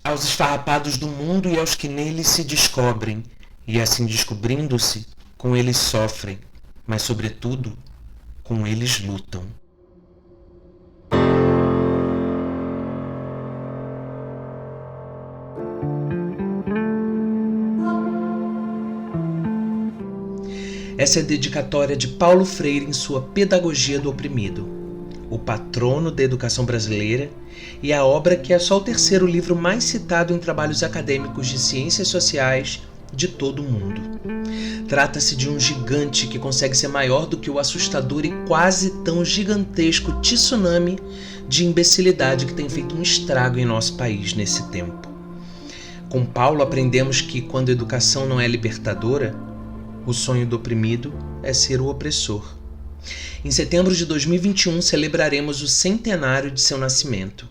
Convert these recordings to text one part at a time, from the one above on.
aos esfarrapados do mundo e aos que nele se descobrem, e assim descobrindo-se, com eles sofrem, mas sobretudo, com eles lutam. Essa é a dedicatória de Paulo Freire em sua Pedagogia do Oprimido, o patrono da educação brasileira, e a obra que é só o terceiro livro mais citado em trabalhos acadêmicos de ciências sociais de todo o mundo. Trata-se de um gigante que consegue ser maior do que o assustador e quase tão gigantesco tsunami de imbecilidade que tem feito um estrago em nosso país nesse tempo. Com Paulo aprendemos que quando a educação não é libertadora, o sonho do oprimido é ser o opressor. Em setembro de 2021 celebraremos o centenário de seu nascimento.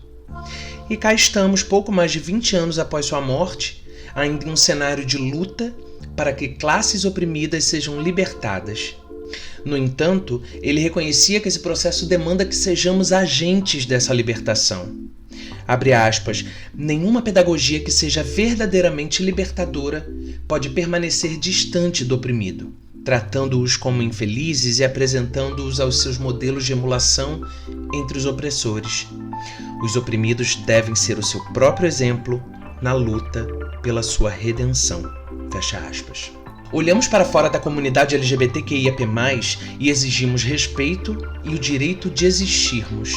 E cá estamos, pouco mais de 20 anos após sua morte, ainda em um cenário de luta para que classes oprimidas sejam libertadas. No entanto, ele reconhecia que esse processo demanda que sejamos agentes dessa libertação. Abre aspas, nenhuma pedagogia que seja verdadeiramente libertadora pode permanecer distante do oprimido, tratando-os como infelizes e apresentando-os aos seus modelos de emulação entre os opressores. Os oprimidos devem ser o seu próprio exemplo na luta pela sua redenção. Fecha aspas. Olhamos para fora da comunidade LGBTQIAP+, e exigimos respeito e o direito de existirmos.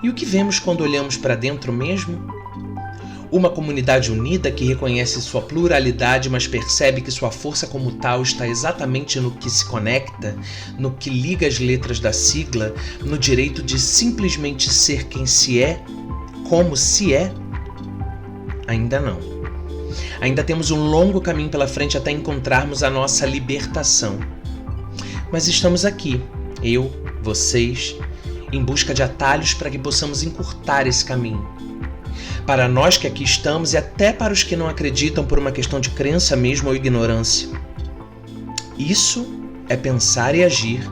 E o que vemos quando olhamos para dentro mesmo? Uma comunidade unida que reconhece sua pluralidade, mas percebe que sua força como tal está exatamente no que se conecta, no que liga as letras da sigla, no direito de simplesmente ser quem se é, como se é? Ainda não. Ainda temos um longo caminho pela frente até encontrarmos a nossa libertação. Mas estamos aqui, eu, vocês, em busca de atalhos para que possamos encurtar esse caminho. Para nós que aqui estamos e até para os que não acreditam por uma questão de crença mesmo ou ignorância. Isso é pensar e agir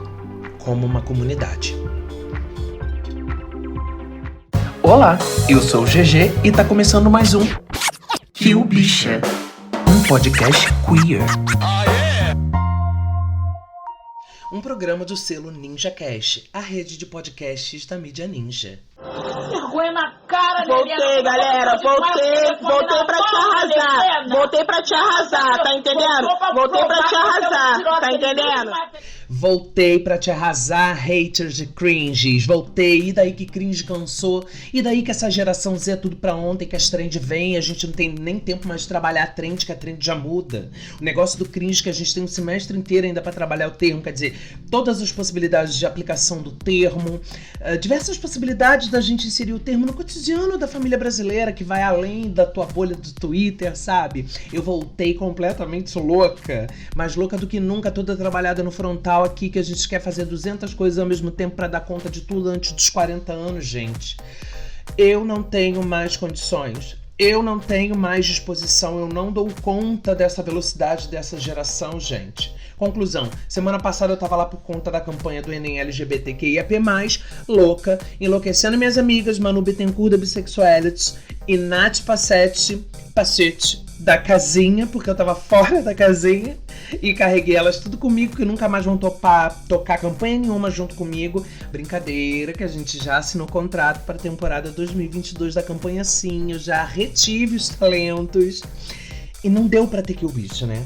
como uma comunidade. Olá, eu sou o GG e tá começando mais um Rio Bicha, um podcast queer. Um programa do selo Ninja Cast, a rede de podcasts da mídia Ninja. Vergonha na cara, Voltei, galera, voltei pra te arrasar. Voltei pra te arrasar, tá entendendo? Voltei pra te arrasar, tá entendendo? Voltei pra te arrasar, haters de cringes. Voltei, e daí que cringe cansou? E daí que essa geração Z é tudo pra ontem, que as trends vêm, a gente não tem nem tempo mais de trabalhar a trend, que a trend já muda. O negócio do cringe que a gente tem um semestre inteiro ainda pra trabalhar o termo, quer dizer, todas as possibilidades de aplicação do termo, diversas possibilidades da gente inserir o termo no cotidiano da família brasileira, que vai além da tua bolha do Twitter, sabe? Eu voltei completamente louca, mais louca do que nunca, toda trabalhada no frontal aqui, que a gente quer fazer 200 coisas ao mesmo tempo pra dar conta de tudo antes dos 40 anos, gente. Eu não tenho mais condições. Eu não tenho mais disposição, eu não dou conta dessa velocidade dessa geração, gente. Conclusão, semana passada eu tava lá por conta da campanha do Enem LGBTQIAP+, louca, enlouquecendo minhas amigas Manu Bittencourt da Bissexualities e Nath Passete da casinha, porque eu tava fora da casinha, e carreguei elas tudo comigo, que nunca mais vão tocar campanha nenhuma junto comigo. Brincadeira, que a gente já assinou contrato para a temporada 2022 da campanha sim, eu já retive os talentos. E não deu pra ter que o bicho, né?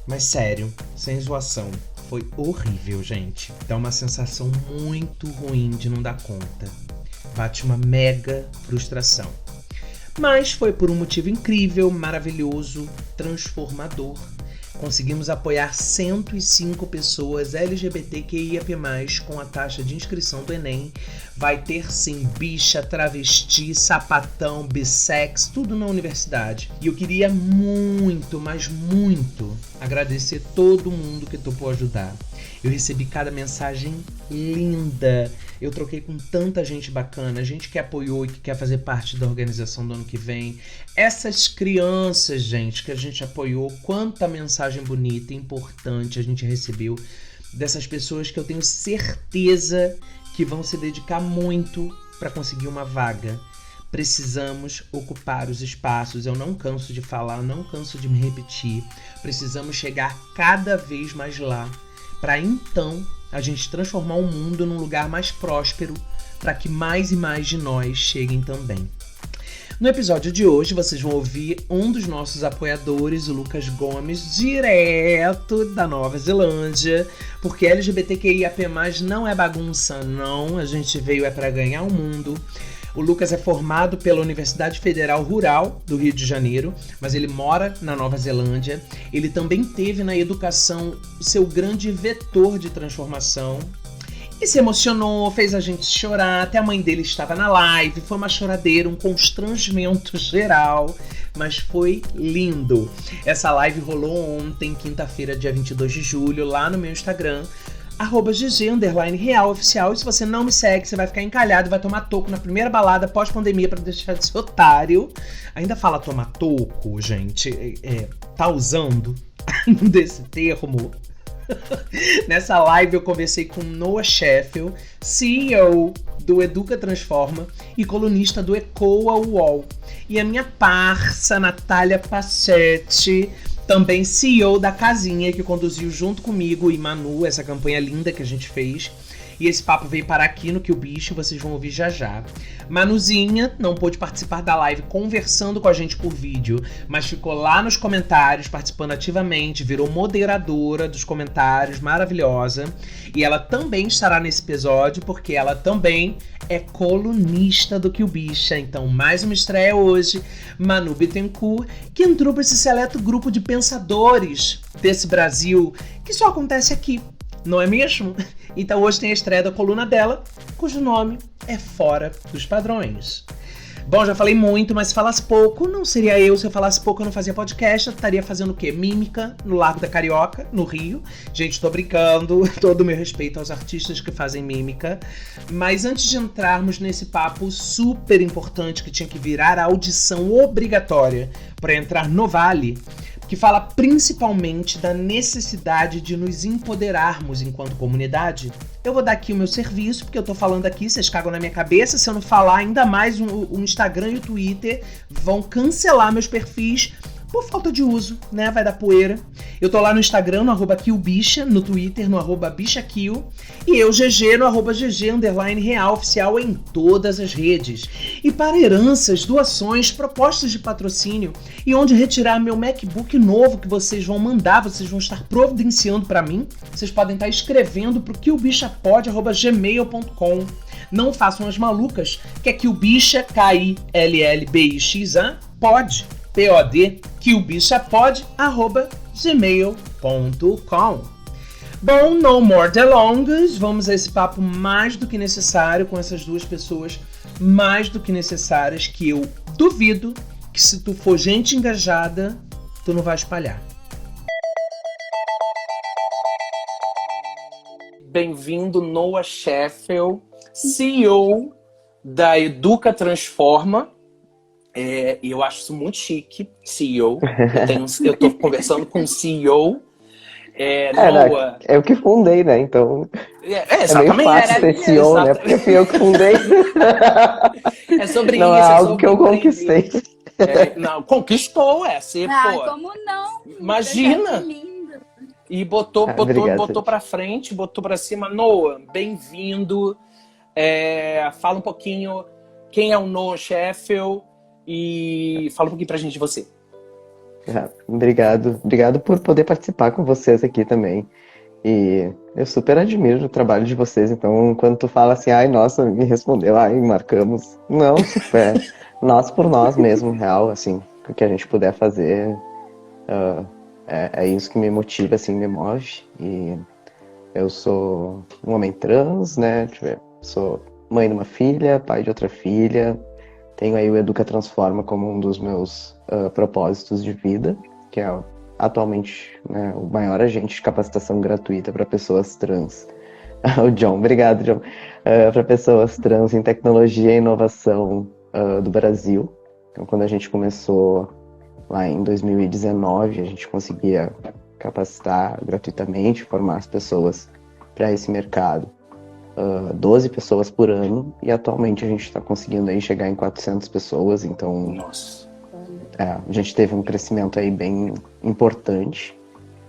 Mas sério, sem zoação, foi horrível, gente. Dá uma sensação muito ruim de não dar conta. Bate uma mega frustração. Mas foi por um motivo incrível, maravilhoso, transformador. Conseguimos apoiar 105 pessoas LGBTQIAP+, com a taxa de inscrição do Enem. Vai ter sim bicha, travesti, sapatão, bissex, tudo na universidade. E eu queria muito, mas muito, agradecer todo mundo que topou ajudar. Eu recebi cada mensagem linda. Eu troquei com tanta gente bacana, gente que apoiou e que quer fazer parte da organização do ano que vem. Essas crianças, gente, que a gente apoiou, quanta mensagem bonita e importante a gente recebeu dessas pessoas que eu tenho certeza que vão se dedicar muito para conseguir uma vaga. Precisamos ocupar os espaços, eu não canso de falar, eu não canso de me repetir. Precisamos chegar cada vez mais lá, para então a gente transformar o mundo num lugar mais próspero, para que mais e mais de nós cheguem também. No episódio de hoje, vocês vão ouvir um dos nossos apoiadores, o Lucas Gomes, direto da Nova Zelândia, porque LGBTQIAP+, não é bagunça, não. A gente veio para ganhar o mundo. O Lucas é formado pela Universidade Federal Rural do Rio de Janeiro, mas ele mora na Nova Zelândia. Ele também teve na educação o seu grande vetor de transformação. E se emocionou, fez a gente chorar, até a mãe dele estava na live, foi uma choradeira, um constrangimento geral, mas foi lindo. Essa live rolou ontem, quinta-feira, dia 22 de julho, lá no meu Instagram, @GG_real oficial. E se você não me segue, você vai ficar encalhado e vai tomar toco na primeira balada pós-pandemia pra deixar de ser otário. Ainda fala tomar toco, gente, tá usando desse termo? Nessa live eu conversei com Noah Sheffield, CEO do Educa Transforma e colunista do Ecoa UOL. E a minha parça, Natália Passetti, também CEO da Casinha, que conduziu junto comigo e Manu essa campanha linda que a gente fez. E esse papo veio parar aqui no Que o Bicho, vocês vão ouvir já já. Manuzinha não pôde participar da live conversando com a gente por vídeo, mas ficou lá nos comentários participando ativamente, virou moderadora dos comentários, maravilhosa. E ela também estará nesse episódio, porque ela também é colunista do Que o Bicha. Então, mais uma estreia hoje, Manu Bittencourt, que entrou para esse seleto grupo de pensadores desse Brasil, que só acontece aqui, não é mesmo? Então hoje tem a estreia da coluna dela, cujo nome é Fora dos Padrões. Bom, já falei muito, mas se falasse pouco, não seria eu. Se eu falasse pouco, eu não fazia podcast. Eu estaria fazendo o quê? Mímica no Largo da Carioca, no Rio. Gente, tô brincando. Todo o meu respeito aos artistas que fazem mímica. Mas antes de entrarmos nesse papo super importante que tinha que virar a audição obrigatória para entrar no Vale, que fala principalmente da necessidade de nos empoderarmos enquanto comunidade, eu vou dar aqui o meu serviço, porque eu tô falando aqui, vocês cagam na minha cabeça. Se eu não falar, ainda mais o Instagram e o Twitter vão cancelar meus perfis por falta de uso, né? Vai dar poeira. Eu tô lá no Instagram, no @KillBicha, no Twitter, no @BichaKill, e eu, GG, no @GG_real oficial em todas as redes. E para heranças, doações, propostas de patrocínio e onde retirar meu MacBook novo que vocês vão mandar, vocês vão estar providenciando para mim, vocês podem estar escrevendo pro killbichapod@gmail.com. Não façam as malucas, que é killbicha, KILLBIXA, pode. POD, killbichapod@gmail.com. Bom, no more delongas, vamos a esse papo mais do que necessário com essas duas pessoas mais do que necessárias, que eu duvido que se tu for gente engajada, tu não vai espalhar. Bem-vindo, Noah Sheffield, CEO da Educa Transforma. Eu acho isso muito chique, CEO. Eu tô conversando com o CEO. Noah... Eu que fundei, né? Então. Exatamente. É meio fácil ser CEO, né? Porque fui eu que fundei. É sobre não isso. É algo que eu conquistei. Não, conquistou, Você, pô. Como não? Imagina! Lindo. E botou Obrigado, pra frente, botou pra cima. Noah, bem-vindo. Fala um pouquinho quem é o Noah Sheffield. E fala um pouquinho pra gente de você. Obrigado por poder participar com vocês aqui também. E eu super admiro o trabalho de vocês. Então, quando tu fala assim, ai, nossa, me respondeu, ai, marcamos. Não, nós por nós mesmo, real, assim, o que a gente puder fazer, é isso que me motiva, assim, me move. E eu sou um homem trans, né? Sou mãe de uma filha, pai de outra filha. Tenho aí o Educa Transforma como um dos meus propósitos de vida, que é atualmente, né, o maior agente de capacitação gratuita para pessoas trans. O John, obrigado, John. Para pessoas trans em tecnologia e inovação do Brasil. Então, quando a gente começou lá em 2019, a gente conseguia capacitar gratuitamente, formar as pessoas para esse mercado. 12 pessoas por ano, e atualmente a gente está conseguindo aí chegar em 400 pessoas, então Nossa. a gente teve um crescimento aí bem importante.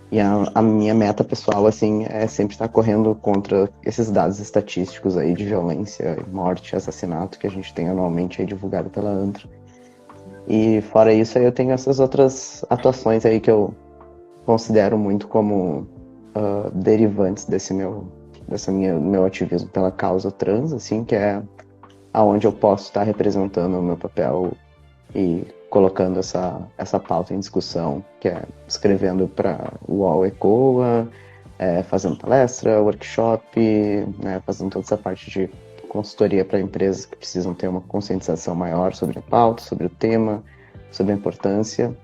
E a minha meta pessoal, assim, é sempre estar correndo contra esses dados estatísticos aí de violência, morte, assassinato que a gente tem anualmente aí divulgado pela ANTRA. E fora isso, aí eu tenho essas outras atuações aí que eu considero muito como derivantes desse meu ativismo pela causa trans, assim, que é aonde eu posso estar representando o meu papel e colocando essa pauta em discussão, que é escrevendo para o UOL ECOA, fazendo palestra, workshop, né, fazendo toda essa parte de consultoria para empresas que precisam ter uma conscientização maior sobre a pauta, sobre o tema, sobre a importância.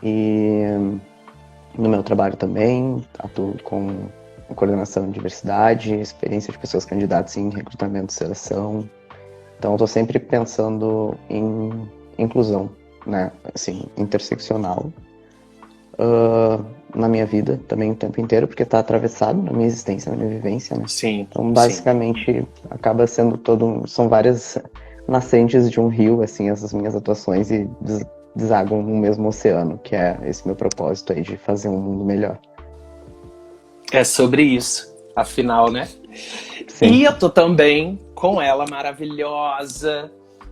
E no meu trabalho também atuo com coordenação de diversidade, experiência de pessoas candidatas em recrutamento e seleção. Então, eu estou sempre pensando em inclusão, né, assim, interseccional, na minha vida também o tempo inteiro, porque está atravessado na minha existência, na minha vivência, né? Sim. Então, basicamente, acaba sendo são várias nascentes de um rio, assim, essas minhas atuações, e desagam no mesmo oceano, que é esse meu propósito aí de fazer um mundo melhor. É sobre isso, afinal, né? Sim. E eu tô também com ela maravilhosa,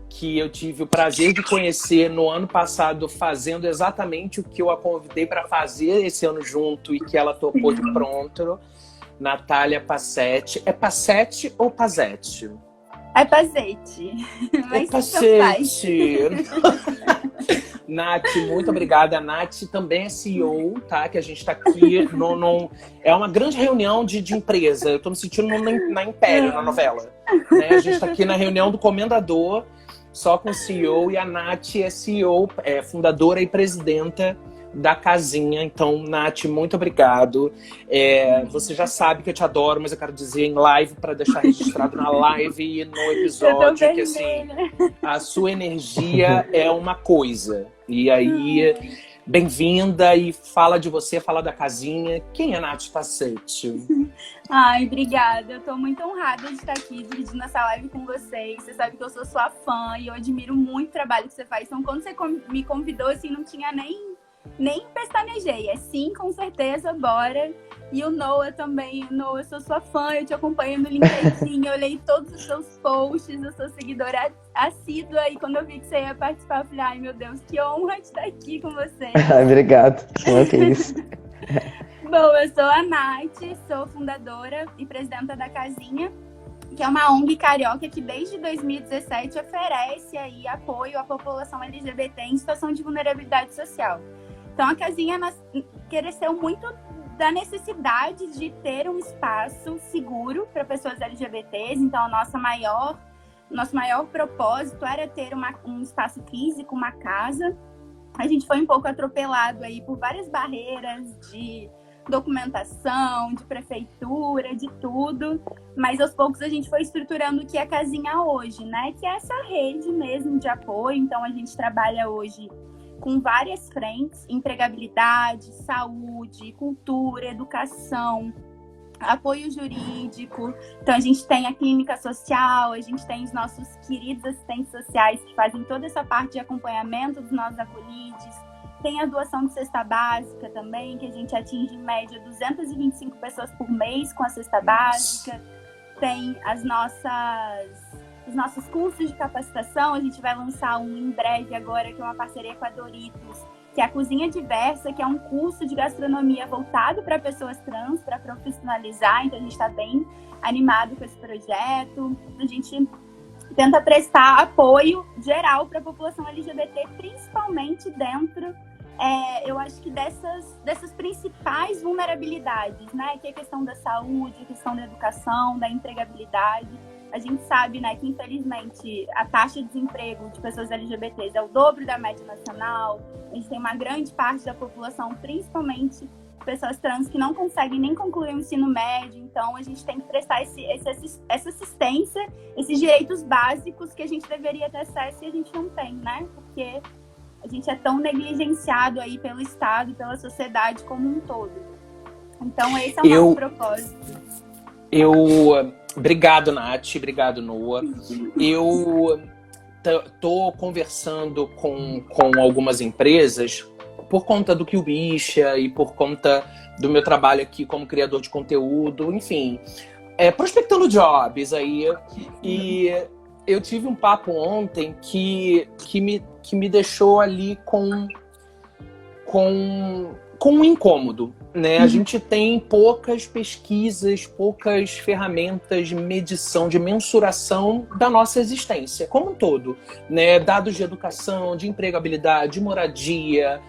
que eu tive o prazer de conhecer no ano passado, fazendo exatamente o que eu a convidei para fazer esse ano junto e que ela topou de pronto. Natália Passetti. É Passetti ou Pazete? É Pazete. É Pazete. Nath, muito obrigada. A Nath também é CEO, tá? Que a gente tá aqui. É uma grande reunião de empresa. Eu tô me sentindo na Império, na novela. Né? A gente tá aqui na reunião do Comendador, só com o CEO, e a Nath é CEO, fundadora e presidenta da Casinha. Então, Nath, muito obrigado. Você já sabe que eu te adoro, mas eu quero dizer em live, para deixar registrado na live e no episódio, que assim, a sua energia é uma coisa. E aí, bem-vinda, e fala de você, fala da Casinha. Quem é Nath Passetti? Ai, obrigada. Eu tô muito honrada de estar aqui dividindo essa live com vocês. Você sabe que eu sou sua fã e eu admiro muito o trabalho que você faz. Então, quando você me convidou, assim, não tinha nem pestanejei. Sim, com certeza, bora. E o Noah também. Noah, eu sou sua fã, eu te acompanho no LinkedIn, eu olhei todos os seus posts, eu sou seguidora assídua, e quando eu vi que você ia participar, eu falei, ai meu Deus, que honra de estar aqui com você. Obrigado. Não, que isso. Bom, eu sou a Nath, sou fundadora e presidenta da Casinha, que é uma ONG carioca que desde 2017 oferece aí apoio à população LGBT em situação de vulnerabilidade social. Então a Casinha cresceu muito da necessidade de ter um espaço seguro para pessoas LGBTs. Então nosso maior propósito era ter um espaço físico, uma casa. A gente foi um pouco atropelado aí por várias barreiras de documentação, de prefeitura, de tudo, mas aos poucos a gente foi estruturando o que é a Casinha hoje, né? Que é essa rede mesmo de apoio. Então a gente trabalha hoje com várias frentes: empregabilidade, saúde, cultura, educação, apoio jurídico. Então a gente tem a clínica social, a gente tem os nossos queridos assistentes sociais que fazem toda essa parte de acompanhamento dos nossos acolhidos. Tem a doação de cesta básica também, que a gente atinge em média 225 pessoas por mês com a cesta básica. Tem os nossos cursos de capacitação. A gente vai lançar um em breve agora, que é uma parceria com a Doritos, que é a Cozinha Diversa, que é um curso de gastronomia voltado para pessoas trans, para profissionalizar. Então a gente está bem animado com esse projeto. A gente tenta prestar apoio geral para a população LGBT, principalmente dentro, eu acho que dessas principais vulnerabilidades, né? Que é a questão da saúde, a questão da educação, da empregabilidade. A gente sabe, né, que infelizmente a taxa de desemprego de pessoas LGBTs é o dobro da média nacional. A gente tem uma grande parte da população, principalmente pessoas trans, que não conseguem nem concluir o ensino médio. Então a gente tem que prestar essa assistência, esses direitos básicos que a gente deveria ter acesso e a gente não tem, né? Porque a gente é tão negligenciado aí pelo Estado e pela sociedade como um todo. Então esse é o nosso propósito. Obrigado, Nath. Obrigado, Noah. Eu tô conversando com algumas empresas por conta do Kill Bicha e por conta do meu trabalho aqui como criador de conteúdo, enfim, prospectando jobs aí. E eu tive um papo ontem que me deixou ali com um incômodo, né? A gente tem poucas pesquisas, poucas ferramentas de medição, de mensuração da nossa existência como um todo, né? Dados de educação, de empregabilidade, de moradia,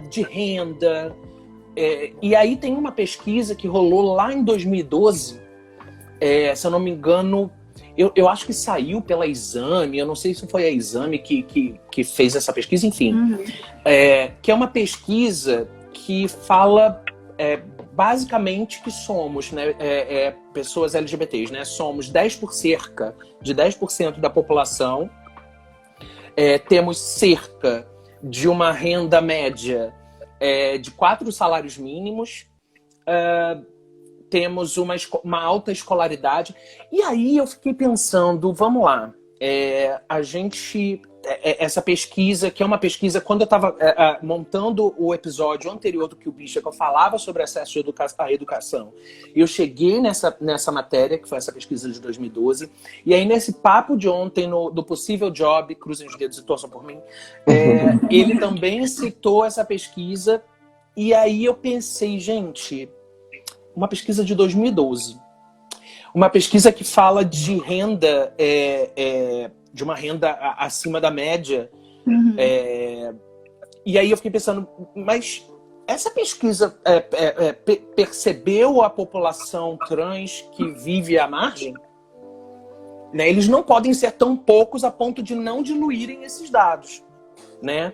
de renda. E aí tem uma pesquisa que rolou lá em 2012, se eu não me engano, eu acho que saiu pela Exame, eu não sei se foi a Exame que fez essa pesquisa, enfim. Que é uma pesquisa que fala basicamente que somos, né, pessoas LGBTs, né, somos cerca de 10% da população, temos cerca de uma renda média de 4 salários mínimos, temos uma alta escolaridade. E aí eu fiquei pensando, vamos lá, a gente... Essa pesquisa, que é uma pesquisa, quando eu estava montando o episódio anterior do Kill Bicha, que eu falava sobre acesso à educação, eu cheguei nessa matéria, que foi essa pesquisa de 2012, e aí nesse papo de ontem, do Possível Job, cruzem os dedos e torçam por mim, ele também citou essa pesquisa, e aí eu pensei, gente, uma pesquisa de 2012, uma pesquisa que fala de renda... de uma renda acima da média. E aí eu fiquei pensando, mas essa pesquisa percebeu a população trans que vive à margem? Né? Eles não podem ser tão poucos a ponto de não diluírem esses dados. Né?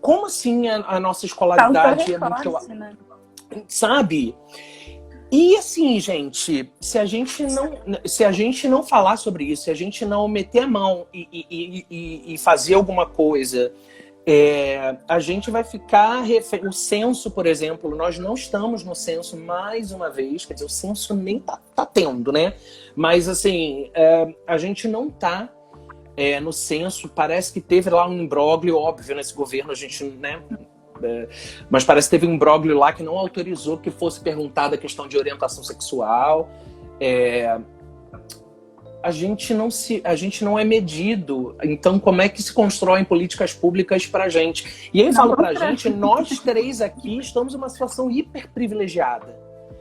Como assim a nossa escolaridade é muito... Né? Sabe? E assim, gente, se a gente não falar sobre isso, se a gente não meter a mão e fazer alguma coisa, a gente vai ficar refém. O censo, por exemplo, nós não estamos no censo mais uma vez, quer dizer, o censo nem tá tendo, né? Mas assim, a gente não tá no censo, parece que teve lá um imbróglio, óbvio, nesse governo, a gente, né? Mas parece que teve um imbróglio lá que não autorizou que fosse perguntada a questão de orientação sexual. A gente não é medido. Então, como é que se constroem políticas públicas pra gente? E aí eu falo pra gente, nós 3 aqui estamos em uma situação hiper privilegiada.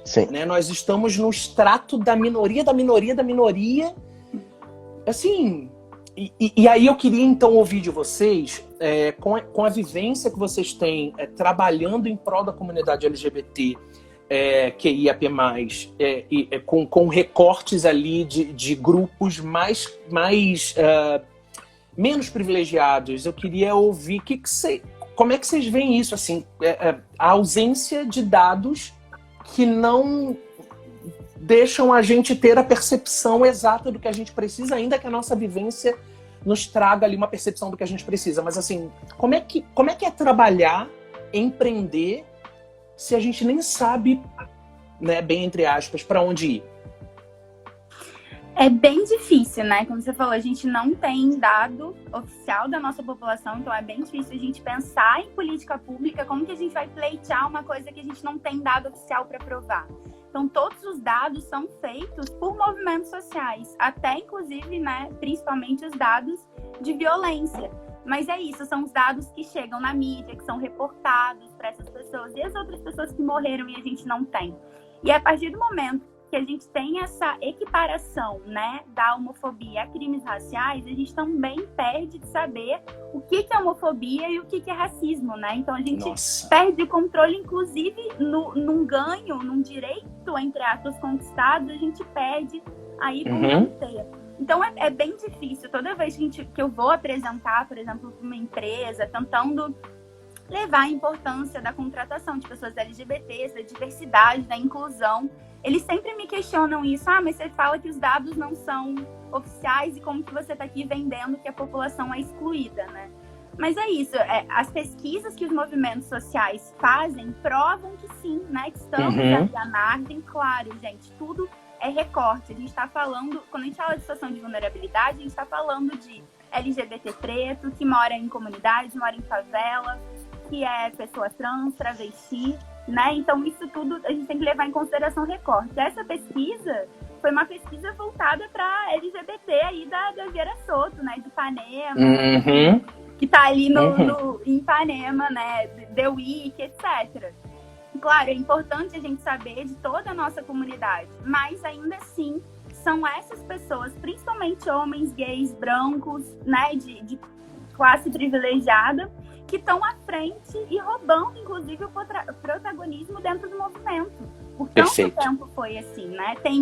Sim. Né? Nós estamos no extrato da minoria, da minoria, da minoria. Assim... E aí eu queria então ouvir de vocês, com a vivência que vocês têm trabalhando em prol da comunidade LGBT, QIAP+, com recortes ali de grupos menos privilegiados. Eu queria ouvir como é que vocês veem isso, assim, a ausência de dados que não deixam a gente ter a percepção exata do que a gente precisa, ainda que a nossa vivência nos traga ali uma percepção do que a gente precisa. Mas assim, como é que é trabalhar, empreender, se a gente nem sabe, né, bem entre aspas, para onde ir? É bem difícil, né? Como você falou, a gente não tem dado oficial da nossa população, então é bem difícil a gente pensar em política pública, como que a gente vai pleitear uma coisa que a gente não tem dado oficial para provar. Então, todos os dados são feitos por movimentos sociais, até, inclusive, né, principalmente os dados de violência. Mas é isso, são os dados que chegam na mídia, que são reportados para essas pessoas e as outras pessoas que morreram e a gente não tem. E a partir do momento que a gente tem essa equiparação, né, da homofobia a crimes raciais, a gente também perde de saber o que é homofobia e o que é racismo, né? Então a gente perde o controle, inclusive num ganho, num direito, entre aspas, conquistado, a gente perde aí por manter. Então é bem difícil. Toda vez que eu vou apresentar, por exemplo, para uma empresa, tentando levar a importância da contratação de pessoas LGBTs, da diversidade, da inclusão, eles sempre me questionam isso. Mas você fala que os dados não são oficiais e como que você está aqui vendendo que a população é excluída, né? Mas é isso, as pesquisas que os movimentos sociais fazem provam que sim, né? Que estamos ali à margem, claro, gente, tudo é recorte. A gente está falando, quando a gente fala de situação de vulnerabilidade, a gente está falando de LGBT preto, que mora em comunidade, mora em favela, que é pessoa trans, travesti, né? Então isso tudo a gente tem que levar em consideração recorte. Essa pesquisa foi uma pesquisa voltada para LGBT aí da Vieira Soto, né? De Ipanema, que tá ali em Ipanema, né? The Week, etc. Claro, é importante a gente saber de toda a nossa comunidade, mas ainda assim são essas pessoas, principalmente homens gays, brancos, né? De classe privilegiada, que estão à frente e roubando, inclusive, o protagonismo dentro do movimento. Por tanto tempo foi assim, né? Tem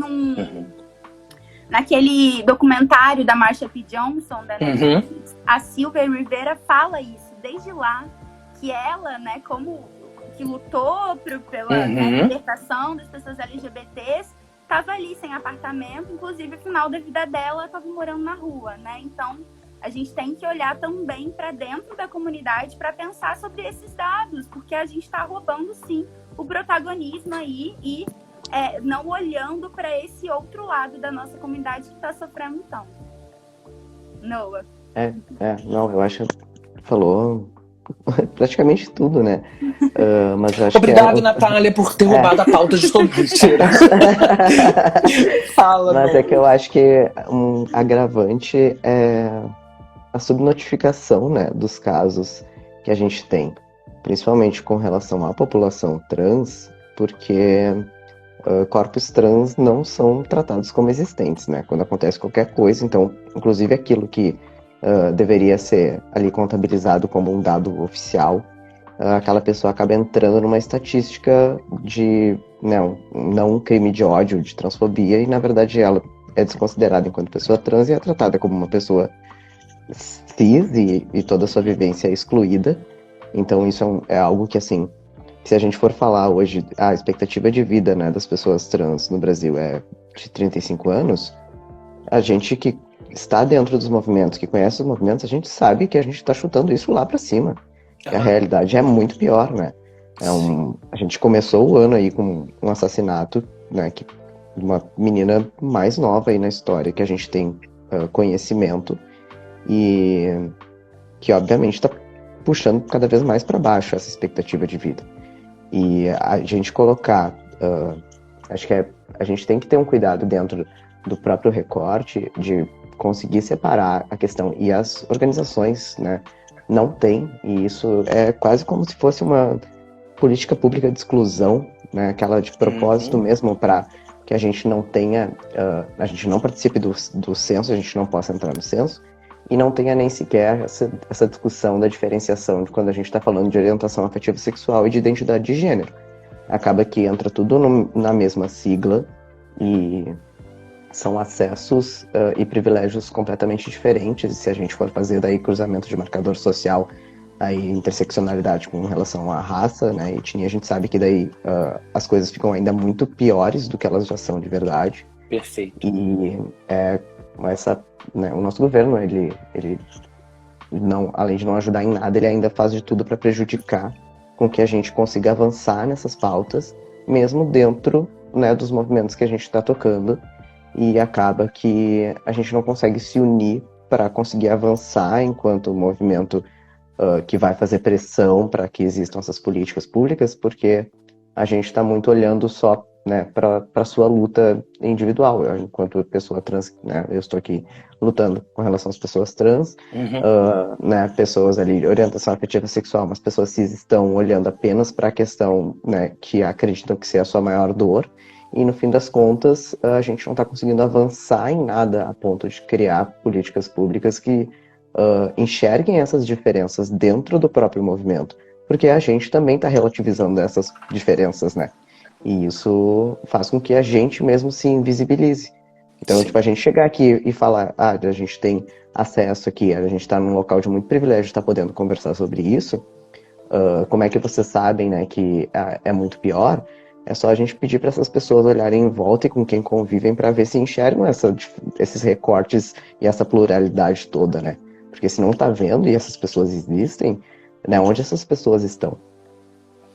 naquele documentário da Marsha P. Johnson, da Netflix, a Silvia Rivera fala isso, desde lá, que ela, né, como que lutou pela libertação das pessoas LGBTs, estava ali sem apartamento, inclusive no final da vida dela estava morando na rua, né? Então, a gente tem que olhar também para dentro da comunidade para pensar sobre esses dados, porque a gente está roubando, sim, o protagonismo aí e não olhando para esse outro lado da nossa comunidade que está sofrendo então. Noah. Não, eu acho que falou praticamente tudo, né? Mas acho Obrigado, Natália, por ter roubado a pauta de todo mundo. Fala, mas é que eu acho que um agravante é a subnotificação, né, dos casos que a gente tem, principalmente com relação à população trans, porque corpos trans não são tratados como existentes, né? Quando acontece qualquer coisa, então, inclusive aquilo que deveria ser ali contabilizado como um dado oficial, aquela pessoa acaba entrando numa estatística de não um crime de ódio, de transfobia, e na verdade ela é desconsiderada enquanto pessoa trans e é tratada como uma pessoa cis e toda a sua vivência é excluída. Então isso é algo que, assim, se a gente for falar hoje, a expectativa de vida, né, das pessoas trans no Brasil é de 35 anos, a gente que está dentro dos movimentos, que conhece os movimentos, a gente sabe que a gente está chutando isso lá para cima. Que a realidade é muito pior, né? A gente começou o ano aí com um assassinato, né, de uma menina mais nova aí na história, que a gente tem conhecimento, e que obviamente está puxando cada vez mais para baixo essa expectativa de vida. E a gente colocar, acho que a gente tem que ter um cuidado dentro do próprio recorte de conseguir separar a questão, e as organizações, né, não tem, e isso é quase como se fosse uma política pública de exclusão, né, aquela de propósito mesmo, para que a gente não tenha, a gente não participe do censo, a gente não possa entrar no censo, e não tenha nem sequer essa discussão da diferenciação de quando a gente está falando de orientação afetiva sexual e de identidade de gênero. Acaba que entra tudo na mesma sigla, e são acessos e privilégios completamente diferentes. E se a gente for fazer daí cruzamento de marcador social, aí interseccionalidade com relação à raça, né, e etnia, a gente sabe que daí as coisas ficam ainda muito piores do que elas já são de verdade. Perfeito. E né, o nosso governo, ele não, além de não ajudar em nada, ele ainda faz de tudo para prejudicar com que a gente consiga avançar nessas pautas, mesmo dentro, né, dos movimentos que a gente está tocando. E acaba que a gente não consegue se unir para conseguir avançar enquanto movimento que vai fazer pressão para que existam essas políticas públicas, porque a gente está muito olhando só, né, para a sua luta individual. Eu, enquanto pessoa trans, né, eu estou aqui lutando com relação às pessoas trans, né, pessoas ali de orientação afetiva sexual, mas pessoas cis estão olhando apenas para a questão, né, que acreditam que seja a sua maior dor. E no fim das contas, a gente não está conseguindo avançar em nada a ponto de criar políticas públicas que enxerguem essas diferenças dentro do próprio movimento. Porque a gente também está relativizando essas diferenças, né? E isso faz com que a gente mesmo se invisibilize. Então, tipo, a gente chegar aqui e falar, a gente tem acesso aqui, a gente está num local de muito privilégio, está podendo conversar sobre isso, como é que vocês sabem, né, que é muito pior? É só a gente pedir para essas pessoas olharem em volta e com quem convivem para ver se enxergam esses recortes e essa pluralidade toda, né? Porque se não tá vendo e essas pessoas existem, né, onde essas pessoas estão?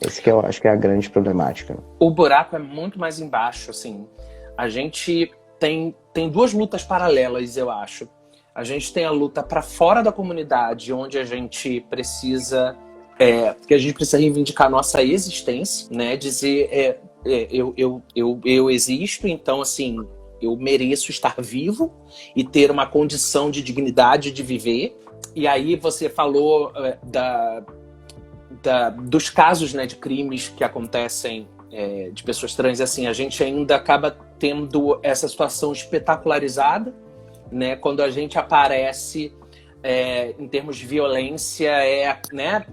Esse que eu acho que é a grande problemática. O buraco é muito mais embaixo, assim. A gente tem duas lutas paralelas, eu acho. A gente tem a luta para fora da comunidade, onde a gente precisa reivindicar a nossa existência, né? Dizer, eu existo, então, assim, eu mereço estar vivo e ter uma condição de dignidade de viver. E aí você falou dos casos, né, de crimes que acontecem de pessoas trans, assim, a gente ainda acaba tendo essa situação espetacularizada, né, quando a gente aparece em termos de violência, né,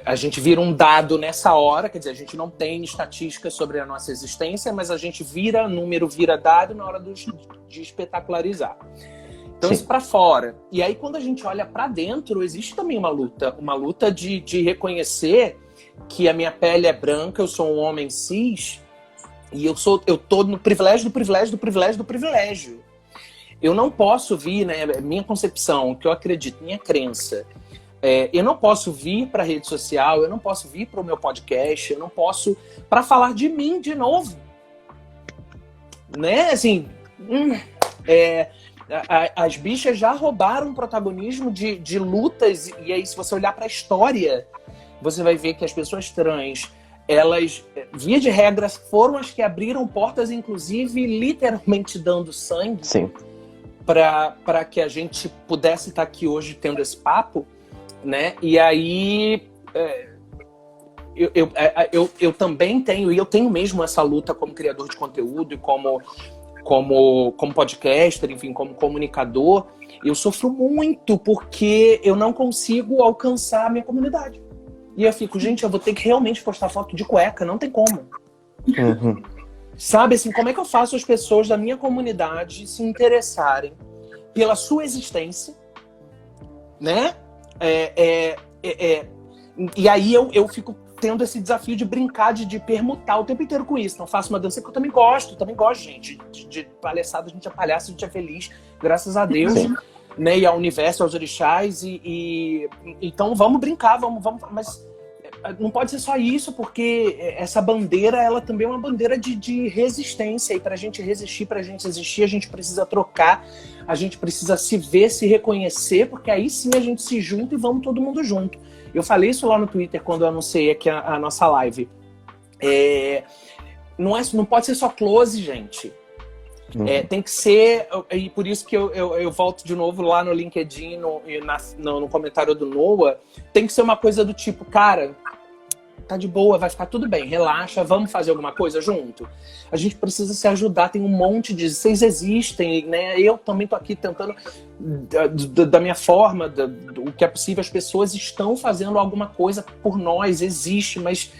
a gente vira um dado nessa hora, quer dizer, a gente não tem estatística sobre a nossa existência, mas a gente vira número, vira dado na hora de espetacularizar. Então, isso para fora. E aí, quando a gente olha para dentro, existe também uma luta de reconhecer que a minha pele é branca, eu sou um homem cis, e eu tô no privilégio do privilégio do privilégio do privilégio. Eu não posso vir, né, minha concepção, que eu acredito, minha crença, eu não posso vir para a rede social, eu não posso vir para o meu podcast, eu não posso para falar de mim de novo. Né, assim... As bichas já roubaram protagonismo de lutas, e aí se você olhar para a história, você vai ver que as pessoas trans, elas, via de regra, foram as que abriram portas, inclusive literalmente dando sangue para que a gente pudesse estar aqui hoje tendo esse papo, né? E aí eu também tenho, e eu tenho mesmo essa luta como criador de conteúdo e como podcaster, enfim, como comunicador, eu sofro muito porque eu não consigo alcançar a minha comunidade. E eu fico, gente, eu vou ter que realmente postar foto de cueca, não tem como. Uhum. Sabe, assim, como é que eu faço as pessoas da minha comunidade se interessarem pela sua existência, né? E aí eu fico tendo esse desafio de brincar, de permutar o tempo inteiro com isso. Não faço uma dança que eu também gosto, gente. De palhaçada, a gente é palhaço, a gente é feliz, graças a Deus, né? E ao universo, aos orixás. Então vamos brincar, vamos, mas não pode ser só isso, porque essa bandeira, ela também é uma bandeira de resistência. E pra gente resistir, pra gente existir, a gente precisa trocar, a gente precisa se ver, se reconhecer, porque aí sim a gente se junta e vamos todo mundo junto. Eu falei isso lá no Twitter quando eu anunciei aqui a nossa live. Não pode ser só close, gente. Tem que ser, e por isso que eu volto de novo lá no LinkedIn, no comentário do Noah, tem que ser uma coisa do tipo, cara, tá de boa, vai ficar tudo bem, relaxa, vamos fazer alguma coisa junto. A gente precisa se ajudar, tem um monte de... Vocês existem, né? Eu também tô aqui tentando, da minha forma, o que é possível, as pessoas estão fazendo alguma coisa por nós, existe, mas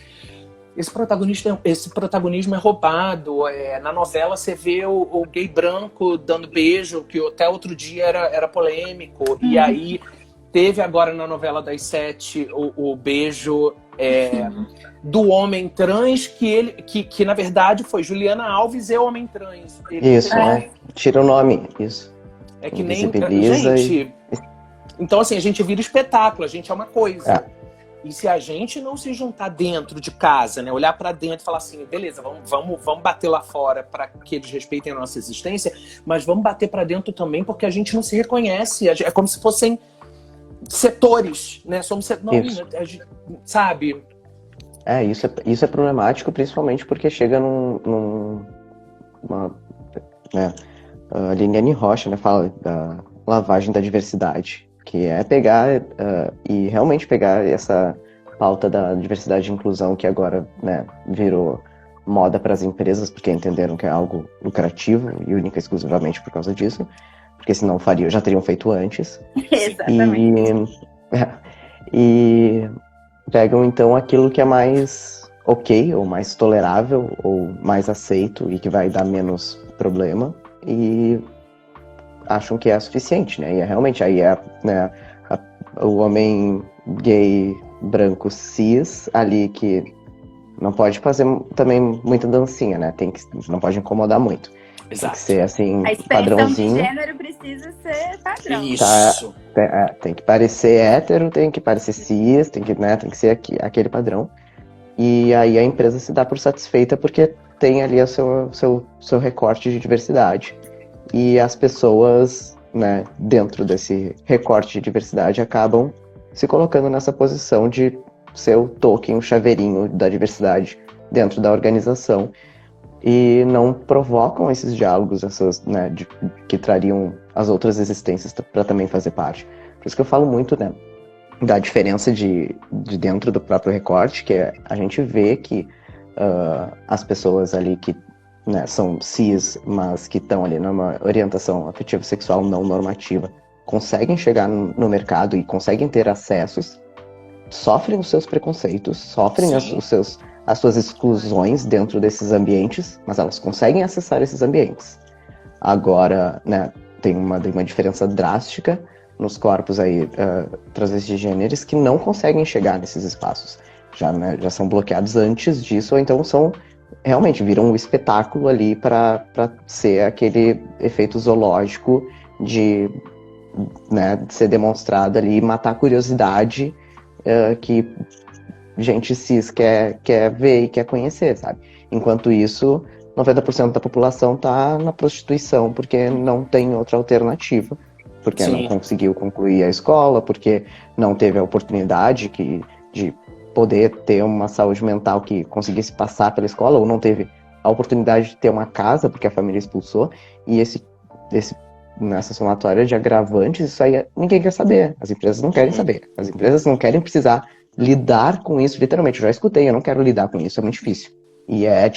esse protagonismo é roubado. Na novela você vê o gay branco dando beijo, que até outro dia era polêmico, e aí teve agora na novela das 7 o beijo do homem trans, que na verdade foi Juliana Alves e o homem trans. Tira o nome, isso. É que nem... Gente, então assim, a gente vira espetáculo, a gente é uma coisa. E se a gente não se juntar dentro de casa, né, olhar pra dentro e falar assim, beleza, vamos bater lá fora para que eles respeitem a nossa existência, mas vamos bater pra dentro também porque a gente não se reconhece. É como se fossem setores, né? Somos setores, sabe? Isso é problemático, principalmente porque chega a Liliane Rocha, né, fala da lavagem da diversidade, que é pegar e realmente pegar essa pauta da diversidade e inclusão que agora, né, virou moda para as empresas, porque entenderam que é algo lucrativo e única e exclusivamente por causa disso, porque senão já teriam feito antes. Exatamente. E pegam então aquilo que é mais ok, ou mais tolerável, ou mais aceito e que vai dar menos problema, e acham que é suficiente, né? E realmente aí o homem gay branco cis ali que não pode fazer também muita dancinha, né? Não pode incomodar muito. Exato. Tem que ser assim, A expressão padrãozinho. de gênero precisa precisa ser padrão. Isso. Tem que parecer hétero, tem que parecer cis, tem que ser aquele padrão. E aí a empresa se dá por satisfeita porque tem ali o seu recorte de diversidade. E as pessoas, né, dentro desse recorte de diversidade, acabam se colocando nessa posição de ser o token, o chaveirinho da diversidade dentro da organização. E não provocam esses diálogos, né, que trariam as outras existências para também fazer parte. Por isso que eu falo muito, né, da diferença de dentro do próprio recorte, que a gente vê que as pessoas ali que, né, são cis, mas que estão ali numa orientação afetiva sexual não normativa, conseguem chegar no mercado e conseguem ter acessos, sofrem os seus preconceitos, sofrem as suas exclusões dentro desses ambientes, mas elas conseguem acessar esses ambientes. Agora, né, tem uma diferença drástica nos corpos aí transgêneros que não conseguem chegar nesses espaços. Já são bloqueados antes disso, ou então realmente viram um espetáculo ali para ser aquele efeito zoológico de, né, de ser demonstrado ali e matar a curiosidade que gente cis quer ver e quer conhecer, sabe? Enquanto isso, 90% da população tá na prostituição porque não tem outra alternativa, porque Sim. não conseguiu concluir a escola, porque não teve a oportunidade de poder ter uma saúde mental que conseguisse passar pela escola, ou não teve a oportunidade de ter uma casa porque a família expulsou, e nessa somatória de agravantes, isso aí ninguém quer saber, as empresas não querem saber, as empresas não querem precisar lidar com isso, literalmente, eu já escutei, eu não quero lidar com isso, é muito difícil. E é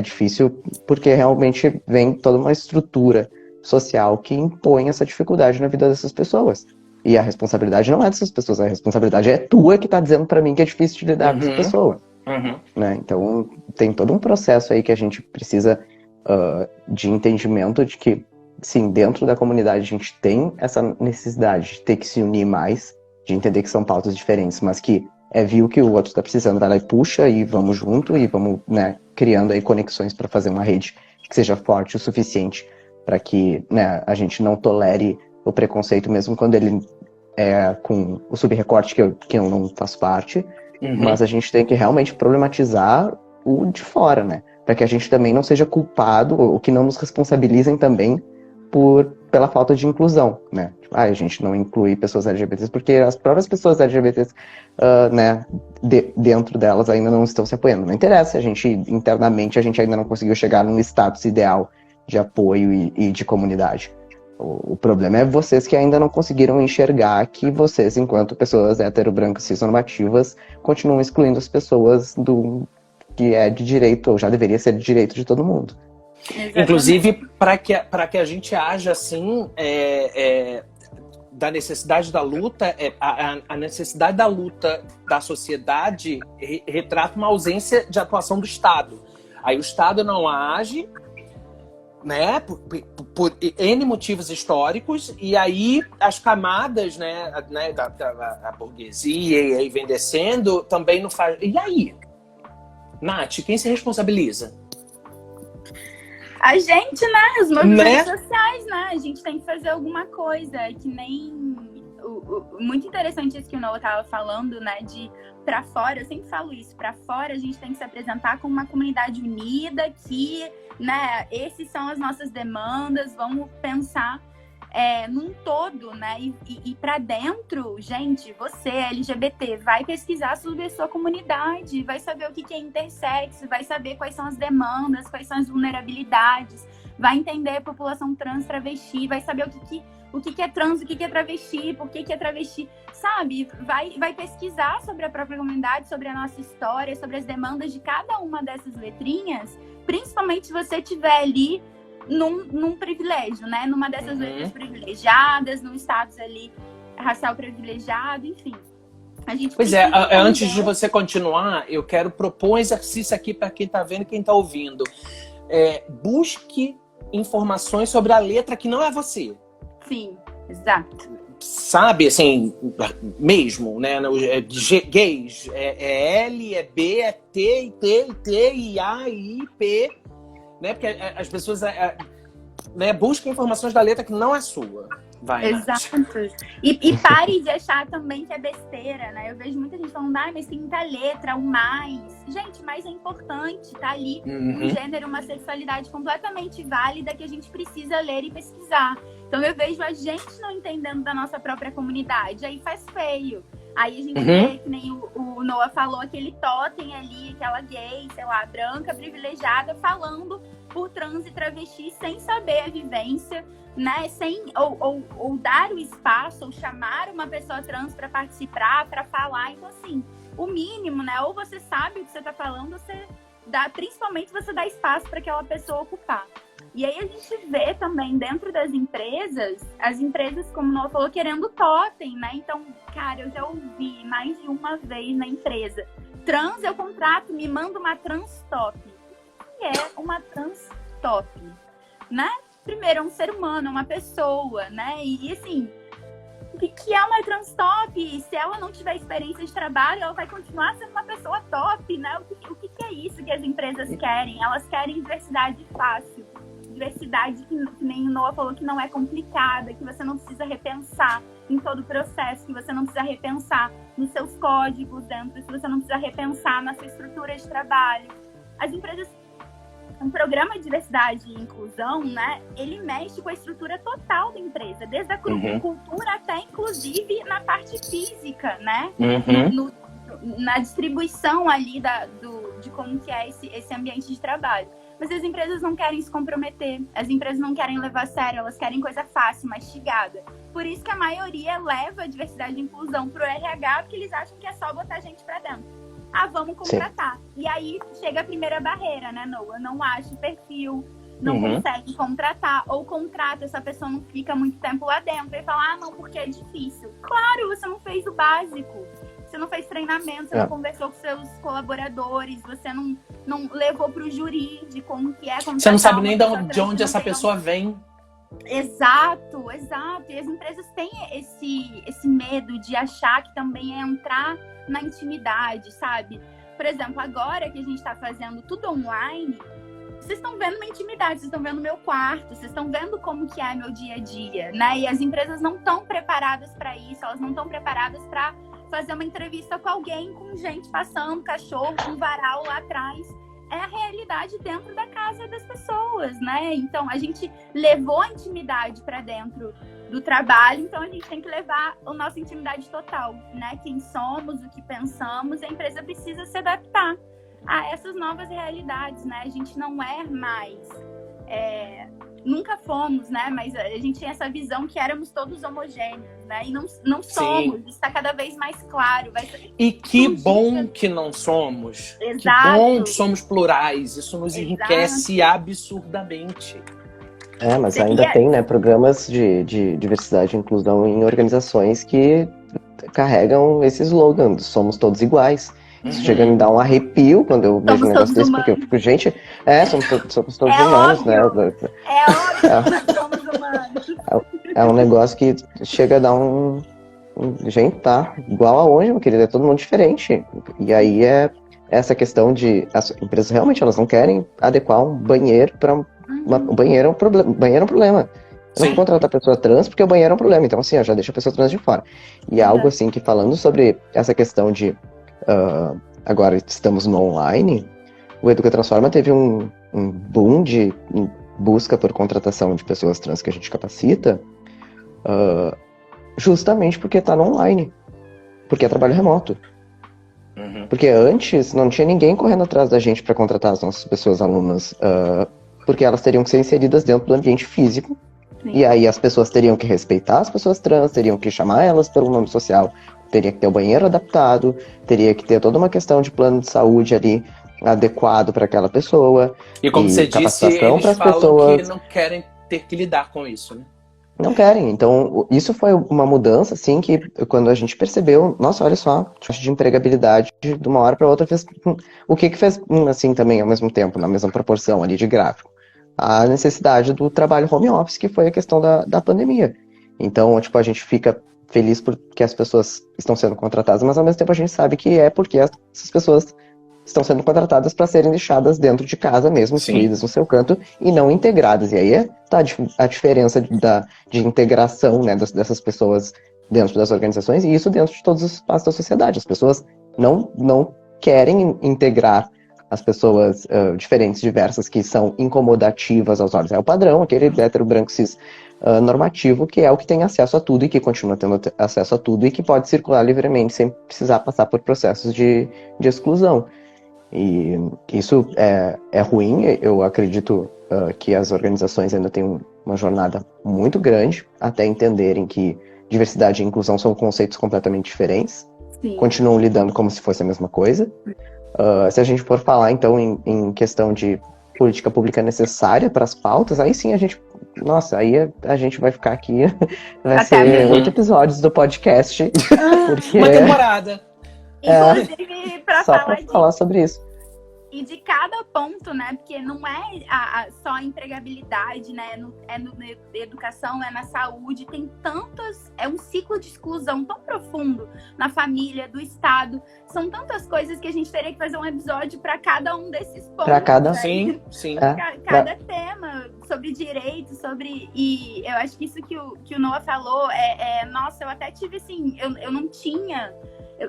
difícil porque realmente vem toda uma estrutura social que impõe essa dificuldade na vida dessas pessoas. E a responsabilidade não é dessas pessoas, a responsabilidade é tua que tá dizendo pra mim que é difícil de lidar com essa pessoa. Né? Então, tem todo um processo aí que a gente precisa de entendimento de que, sim, dentro da comunidade a gente tem essa necessidade de ter que se unir mais, de entender que são pautas diferentes, mas que viu que o outro está precisando, vai lá e puxa, e vamos junto, e vamos, né, criando aí conexões para fazer uma rede que seja forte o suficiente para que, né, a gente não tolere o preconceito, mesmo quando ele é com o subrecorte que eu não faço parte, mas a gente tem que realmente problematizar o de fora, né, para que a gente também não seja culpado, ou que não nos responsabilizem também pela falta de inclusão, né? A gente não inclui pessoas LGBTs porque as próprias pessoas LGBTs, né, dentro delas ainda não estão se apoiando. Não interessa, internamente a gente ainda não conseguiu chegar num status ideal de apoio e de comunidade. O problema é vocês que ainda não conseguiram enxergar que vocês, enquanto pessoas heterobrancas cisnormativas, continuam excluindo as pessoas que é de direito, ou já deveria ser de direito de todo mundo. Exatamente. Inclusive, para que a gente haja assim, da necessidade da luta, a necessidade da luta da sociedade retrata uma ausência de atuação do Estado. Aí o Estado não age, né, por N motivos históricos, e aí as camadas, né, da burguesia, e aí vem descendo, também não faz. E aí? Nath, quem se responsabiliza? A gente, né? Os movimentos sociais, né? A gente tem que fazer alguma coisa. Que nem... Muito interessante isso que o Noah estava falando, né? De pra fora, eu sempre falo isso. Pra fora, a gente tem que se apresentar como uma comunidade unida, que, né? Essas são as nossas demandas. Vamos pensar num todo, né? E pra dentro, gente, você, LGBT, vai pesquisar sobre a sua comunidade, vai saber o que é intersexo, vai saber quais são as demandas, quais são as vulnerabilidades, vai entender a população trans, travesti, vai saber o que é trans, o que é travesti, por que é travesti, sabe? Vai pesquisar sobre a própria comunidade, sobre a nossa história, sobre as demandas de cada uma dessas letrinhas, principalmente se você estiver ali num privilégio, né? Numa dessas letras privilegiadas, num status ali racial privilegiado, enfim. A gente antes de você continuar, eu quero propor um exercício aqui para quem está vendo e quem está ouvindo. Busque informações sobre a letra que não é você. Sim, exato. Sabe, assim, mesmo, né? Gays, L, é B, é T, I, T, I, A, I, P, né? Porque as pessoas né? Busque informações da letra que não é sua. Vai, Nath. Exato. E pare de achar também que é besteira, né? Eu vejo muita gente falando, mas tem muita letra, o mais. Gente, mais é importante, tá ali um gênero, uma sexualidade completamente válida que a gente precisa ler e pesquisar. Então eu vejo a gente não entendendo da nossa própria comunidade, aí faz feio. Aí a gente vê, que nem o Noah falou, aquele totem ali, aquela gay, sei lá, branca, privilegiada, falando por trans e travesti sem saber a vivência, né? Ou dar o espaço, ou chamar uma pessoa trans para participar, para falar. Então, assim, o mínimo, né? Ou você sabe o que você tá falando, você dá, principalmente você dá espaço para aquela pessoa ocupar. E aí a gente vê também dentro das empresas, as empresas, como o Noah falou, querendo totem, né? Então, cara, eu já ouvi mais de uma vez na empresa. Trans, eu contrato, me manda uma trans top. O que é uma trans top? Né? Primeiro, é um ser humano, é uma pessoa, né? E assim, o que é uma trans top? E se ela não tiver experiência de trabalho, ela vai continuar sendo uma pessoa top, né? O que é isso que as empresas querem? Elas querem diversidade fácil. Diversidade que nem o Noah falou, que não é complicada, que você não precisa repensar em todo o processo, que você não precisa repensar nos seus códigos dentro, que você não precisa repensar na sua estrutura de trabalho. As empresas, um programa de diversidade e inclusão, né, ele mexe com a estrutura total da empresa, desde a cultura até, inclusive, na parte física, né? Na distribuição ali de como que é esse ambiente de trabalho. Mas as empresas não querem se comprometer, as empresas não querem levar a sério, elas querem coisa fácil, mastigada. Por isso que a maioria leva a diversidade e inclusão pro RH, porque eles acham que é só botar gente pra dentro. Vamos contratar. Sim. E aí chega a primeira barreira, né, Noah? Não acha o perfil, não consegue contratar, ou contrata, essa pessoa não fica muito tempo lá dentro, e fala, não, porque é difícil. Claro, você não fez o básico. Você não fez treinamento, você não conversou com seus colaboradores, você não levou para o júri de como que é. Você não sabe nem de onde essa pessoa vem. Exato. E as empresas têm esse medo de achar que também é entrar na intimidade, sabe? Por exemplo, agora que a gente está fazendo tudo online, vocês estão vendo minha intimidade, vocês estão vendo meu quarto, vocês estão vendo como que é meu dia a dia, né? E as empresas não estão preparadas para isso, elas não estão preparadas para fazer uma entrevista com alguém, com gente passando, cachorro, com varal lá atrás. É a realidade dentro da casa das pessoas, né? Então, a gente levou a intimidade para dentro do trabalho, então a gente tem que levar a nossa intimidade total, né? Quem somos, o que pensamos, a empresa precisa se adaptar a essas novas realidades, né? A gente não é mais... nunca fomos, né? Mas a gente tinha essa visão que éramos todos homogêneos, né? E não somos. Isso está cada vez mais claro. E que bom que não somos. Exato. Que bom que somos plurais. Isso nos enriquece absurdamente. Mas ainda tem, né, programas de diversidade e inclusão em organizações que carregam esse slogan, somos todos iguais. Isso chega a me dar um arrepio quando eu vejo um negócio desse, porque eu fico, gente, somos todos humanos, óbvio. né? É óbvio que somos humanos. É um negócio que chega a dar gente, tá igual aonde, meu querido? É todo mundo diferente. E aí é essa questão de... As empresas realmente, elas não querem adequar um banheiro para... O banheiro é um problema. Eu não vou contratar a pessoa trans porque o banheiro é um problema. Então, assim, já deixa a pessoa trans de fora. E algo assim que, falando sobre essa questão de... agora estamos no online, o Educa Transforma teve um boom de busca por contratação de pessoas trans que a gente capacita, justamente porque está no online, porque é trabalho remoto. Porque antes não tinha ninguém correndo atrás da gente para contratar as nossas pessoas alunas, porque elas teriam que ser inseridas dentro do ambiente físico. Sim. E aí as pessoas teriam que respeitar as pessoas trans, teriam que chamar elas pelo nome social, teria que ter o banheiro adaptado, teria que ter toda uma questão de plano de saúde ali adequado para aquela pessoa. E como você disse, eles falam pessoas... que não querem ter que lidar com isso, né? Não querem. Então, isso foi uma mudança, assim, que quando a gente percebeu, nossa, olha só, a taxa de empregabilidade de uma hora para outra fez... O que fez, assim, também, ao mesmo tempo, na mesma proporção ali de gráfico? A necessidade do trabalho home office, que foi a questão da pandemia. Então, tipo, a gente fica feliz porque as pessoas estão sendo contratadas, mas ao mesmo tempo a gente sabe que é porque essas pessoas estão sendo contratadas para serem deixadas dentro de casa mesmo, excluídas no seu canto e não integradas. E aí tá a diferença de integração, né, dessas pessoas dentro das organizações e isso dentro de todos os espaços da sociedade. As pessoas não querem integrar as pessoas diferentes, diversas, que são incomodativas aos olhos. É o padrão, aquele hétero branco cis normativo, que é o que tem acesso a tudo e que continua tendo acesso a tudo e que pode circular livremente sem precisar passar por processos de exclusão. E isso é ruim. Eu acredito que as organizações ainda têm uma jornada muito grande até entenderem que diversidade e inclusão são conceitos completamente diferentes. Sim. Continuam lidando como se fosse a mesma coisa. Se a gente for falar, então, em questão de política pública necessária para as pautas, aí sim a gente vai ficar aqui, vai ser 8 episódios do podcast. Porque uma temporada. Inclusive, para falar sobre isso. E de cada ponto, né? Porque não é só a empregabilidade, né? É na educação, é na saúde. Tem tantas... É um ciclo de exclusão tão profundo na família, do Estado. São tantas coisas que a gente teria que fazer um episódio para cada um desses pontos. Para cada... Né? Sim. Cada tema, sobre direitos, sobre... E eu acho que isso que o Noah falou nossa, eu até tive assim... Eu não tinha...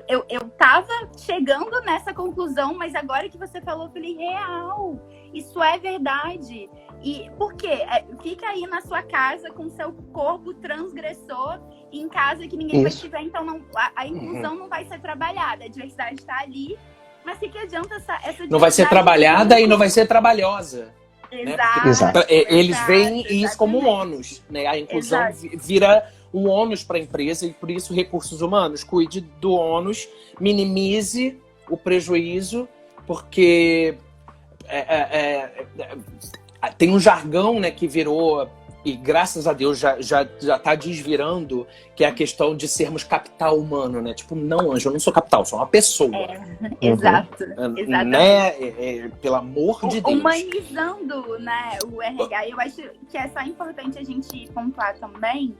Eu tava chegando nessa conclusão, mas agora que você falou, eu falei, real, isso é verdade. E por quê? Fica aí na sua casa com seu corpo transgressor, em casa que ninguém vai te ver, então a inclusão não vai ser trabalhada, a diversidade está ali, mas o que adianta essa não vai ser trabalhada e não vai ser trabalhosa. Exato. Né? Eles veem isso como um ônus, né? A inclusão vira um ônus para a empresa e por isso recursos humanos. Cuide do ônus, minimize o prejuízo, porque tem um jargão, né, que virou, e graças a Deus já está desvirando, que é a questão de sermos capital humano, né? Tipo, não, Anjo, eu não sou capital, sou uma pessoa. Exato. Né? Pelo amor de Deus. Humanizando, né, o RH. Eu acho que é só importante a gente pontuar também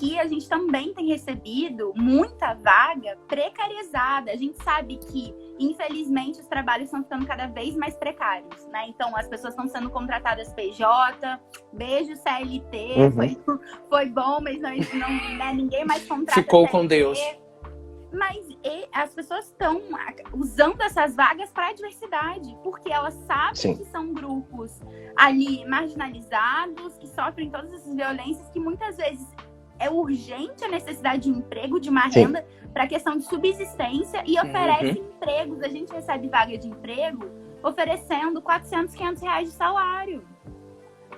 que a gente também tem recebido muita vaga precarizada. A gente sabe que, infelizmente, os trabalhos estão ficando cada vez mais precários, né? Então, as pessoas estão sendo contratadas PJ, beijo CLT, foi bom, mas não, né, ninguém mais contrata Ficou CLT. Com Deus. Mas as pessoas estão usando essas vagas para a diversidade, porque elas sabem que são grupos ali marginalizados, que sofrem todas essas violências, que muitas vezes é urgente a necessidade de emprego, de uma renda para a questão de subsistência e oferece empregos. A gente recebe vaga de emprego oferecendo 400, 500 reais de salário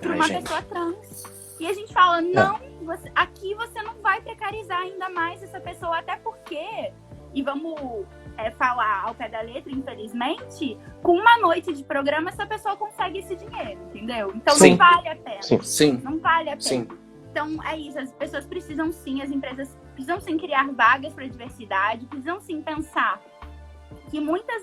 para uma pessoa trans. E a gente fala, não, aqui você não vai precarizar ainda mais essa pessoa, até porque, e vamos falar ao pé da letra, infelizmente, com uma noite de programa essa pessoa consegue esse dinheiro, entendeu? Então não vale a pena. Sim. Não vale a pena. Então é isso, as pessoas precisam sim, as empresas precisam sim criar vagas para diversidade, precisam sim pensar que muitas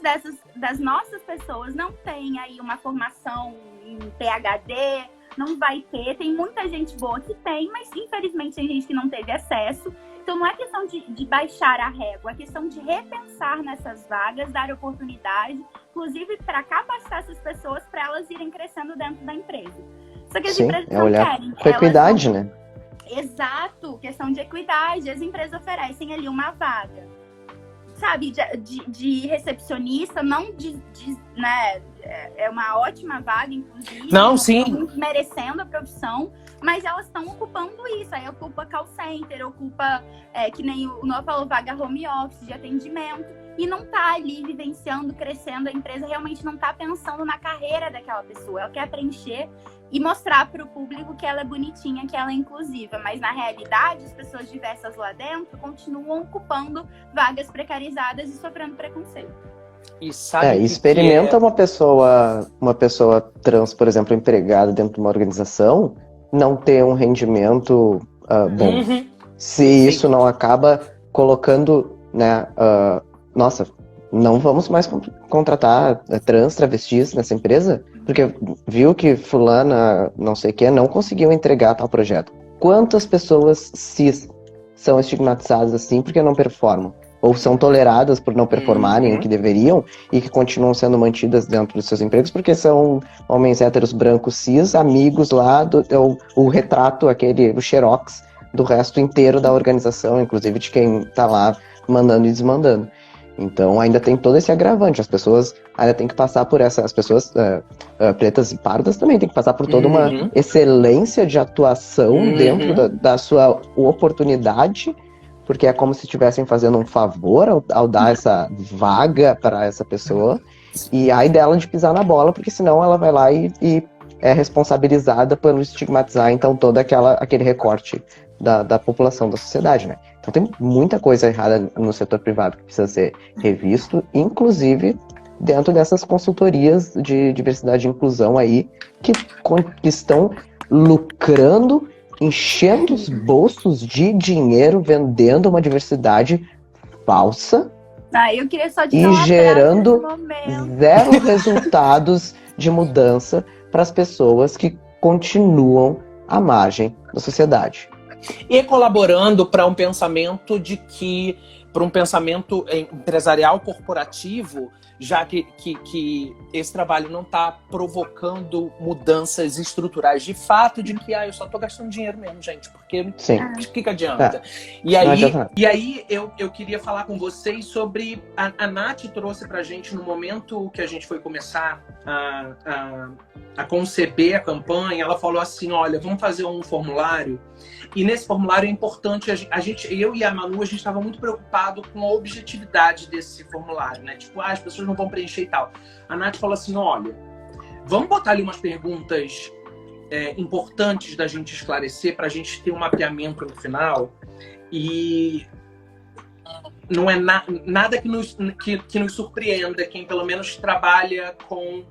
das nossas pessoas não têm aí uma formação em PhD, não vai ter. Tem muita gente boa que tem, mas infelizmente tem gente que não teve acesso. Então não é questão de baixar a régua, é questão de repensar nessas vagas, dar oportunidade, inclusive para capacitar essas pessoas para elas irem crescendo dentro da empresa. Só que as empresas não querem. Com equidade, né? Exato, questão de equidade. As empresas oferecem ali uma vaga, sabe, de recepcionista, não né? É uma ótima vaga, inclusive. Não, sim. Merecendo a profissão, mas elas estão ocupando isso. Aí ocupa call center, ocupa, que nem o Noah falou, vaga home office, de atendimento. E não tá ali vivenciando, crescendo. A empresa realmente não tá pensando na carreira daquela pessoa. Ela quer preencher e mostrar para o público que ela é bonitinha, que ela é inclusiva. Mas, na realidade, as pessoas diversas lá dentro continuam ocupando vagas precarizadas e sofrendo preconceito. E sabe experimenta uma pessoa trans, por exemplo, empregada dentro de uma organização, não ter um rendimento bom. Se isso não acaba colocando, né, nossa, não vamos mais contratar trans, travestis nessa empresa, porque viu que fulana, não sei o que, não conseguiu entregar tal projeto. Quantas pessoas cis são estigmatizadas assim porque não performam? ou são toleradas por não performarem o que deveriam e que continuam sendo mantidas dentro dos seus empregos porque são homens héteros brancos cis, amigos lá, o retrato, o xerox do resto inteiro da organização, inclusive de quem tá lá mandando e desmandando. Então ainda tem todo esse agravante, as pessoas ainda têm que passar por as pessoas pretas e pardas também tem que passar por toda uma excelência de atuação dentro da sua oportunidade, porque é como se estivessem fazendo um favor ao dar essa vaga para essa pessoa, e aí dela de pisar na bola, porque senão ela vai lá e é responsabilizada por estigmatizar então todo aquele recorte da população, da sociedade, né? Então tem muita coisa errada no setor privado que precisa ser revisto, inclusive dentro dessas consultorias de diversidade e inclusão aí, que estão lucrando, enchendo os bolsos de dinheiro, vendendo uma diversidade falsa eu queria só te e gerando zero resultados de mudança para as pessoas que continuam à margem da sociedade. E colaborando para um pensamento para um pensamento empresarial corporativo, já que esse trabalho não está provocando mudanças estruturais de fato, de que eu só estou gastando dinheiro mesmo, gente, porque o que adianta? E aí eu queria falar com vocês sobre a Nath trouxe pra gente no momento que a gente foi começar a conceber a campanha, ela falou assim, olha, vamos fazer um formulário. E nesse formulário é importante, eu e a Manu, a gente estava muito preocupado com a objetividade desse formulário, né? Tipo, as pessoas não vão preencher e tal. A Nath falou assim, olha, vamos botar ali umas perguntas importantes da gente esclarecer para a gente ter um mapeamento no final. E não é nada que nos surpreenda quem pelo menos trabalha com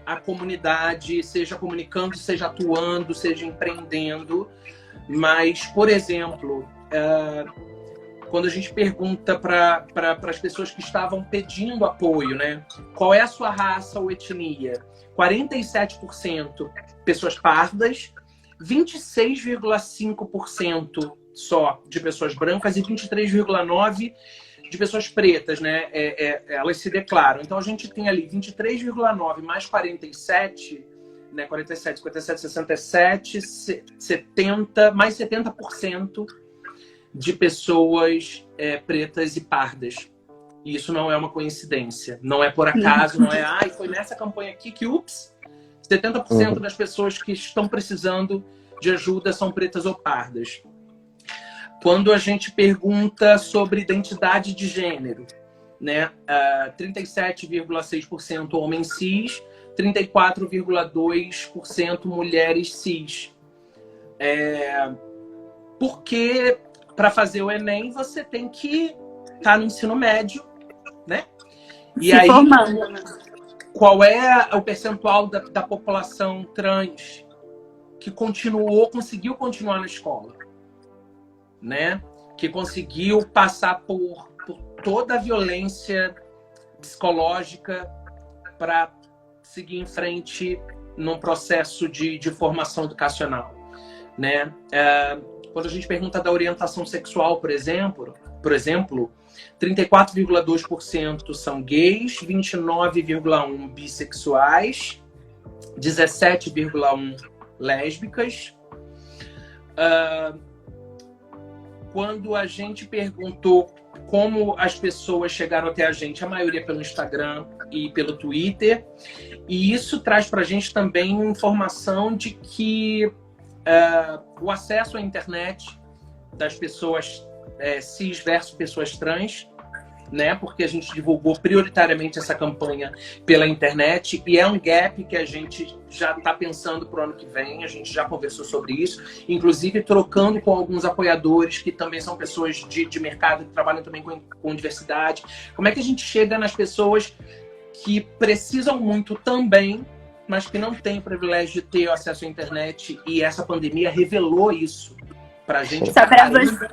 a comunidade, seja comunicando, seja atuando, seja empreendendo. Mas, por exemplo, quando a gente pergunta para as pessoas que estavam pedindo apoio, né? Qual é a sua raça ou etnia? 47% pessoas pardas, 26,5% só de pessoas brancas e 23,9% de pessoas pretas, né? Elas se declaram. Então, a gente tem ali 23,9% mais 47%, né, 47, 57, 67, 70, mais 70% de pessoas pretas e pardas. E isso não é uma coincidência. Não é por acaso, não é... foi nessa campanha aqui que, 70% das pessoas que estão precisando de ajuda são pretas ou pardas. Quando a gente pergunta sobre identidade de gênero, né, 37,6% homens cis, 34,2% mulheres cis. Porque para fazer o Enem você tem que estar no ensino médio, né? E aí, qual é o percentual da população trans que conseguiu continuar na escola, né? Que conseguiu passar por toda a violência psicológica para seguir em frente num processo de formação educacional, né? Quando a gente pergunta da orientação sexual, por exemplo, 34,2% são gays, 29,1% bissexuais, 17,1% lésbicas. Quando a gente perguntou como as pessoas chegaram até a gente maioria pelo Instagram e pelo Twitter. E isso traz para a gente também informação de que o acesso à internet das pessoas cis versus pessoas trans, né? Porque a gente divulgou prioritariamente essa campanha pela internet e é um gap que a gente já está pensando para o ano que vem, a gente já conversou sobre isso, inclusive trocando com alguns apoiadores que também são pessoas de mercado, que trabalham também com diversidade. Como é que a gente chega nas pessoas que precisam muito também, mas que não têm o privilégio de ter acesso à internet, e essa pandemia revelou isso para a gente? Só para você...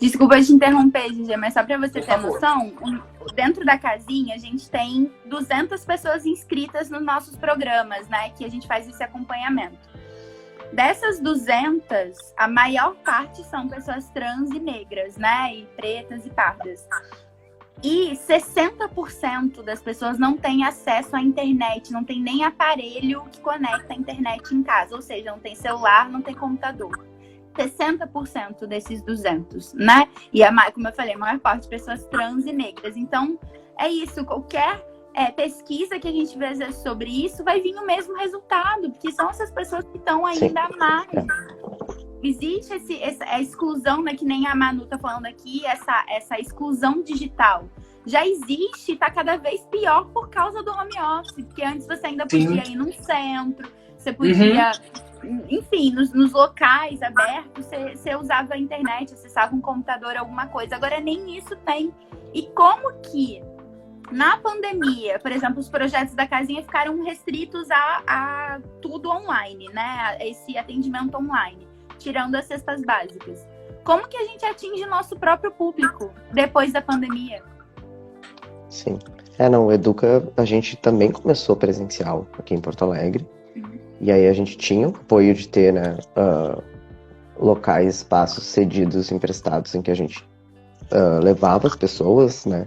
Desculpa te interromper, Gigi, mas só para você ter noção, dentro da casinha a gente tem 200 pessoas inscritas nos nossos programas, né? Que a gente faz esse acompanhamento. Dessas 200, a maior parte são pessoas trans e negras, né? E pretas e pardas. E 60% das pessoas não têm acesso à internet, não tem nem aparelho que conecta a internet em casa. Ou seja, não tem celular, não tem computador. 60% desses 200, né? E, como eu falei, a maior parte de pessoas trans e negras. Então, é isso. Qualquer pesquisa que a gente fizer sobre isso vai vir o mesmo resultado, porque são essas pessoas que estão ainda à margem. Existe essa exclusão, né, que nem a Manu tá falando aqui, essa exclusão digital. Já existe, tá cada vez pior por causa do home office, porque antes você ainda podia ir num centro, você podia, enfim, nos locais abertos, você usava a internet, acessava um computador, alguma coisa. Agora nem isso tem. E como que na pandemia, por exemplo, os projetos da casinha ficaram restritos a tudo online, né? Esse atendimento online, tirando as cestas básicas. Como que a gente atinge o nosso próprio público depois da pandemia? Sim. Não, o Educa, a gente também começou presencial aqui em Porto Alegre. E aí a gente tinha o apoio de ter, né, locais, espaços cedidos, emprestados, em que a gente levava as pessoas, né,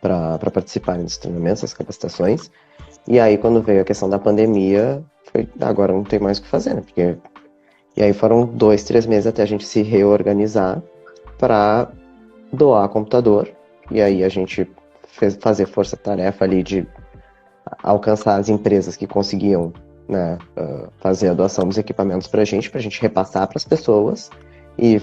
para participarem dos treinamentos, das capacitações. E aí, quando veio a questão da pandemia, agora não tem mais o que fazer, né? E aí foram 2, 3 meses até a gente se reorganizar para doar computador. E aí a gente fazer força-tarefa ali de alcançar as empresas que conseguiam, né, fazer a doação dos equipamentos para a gente repassar para as pessoas e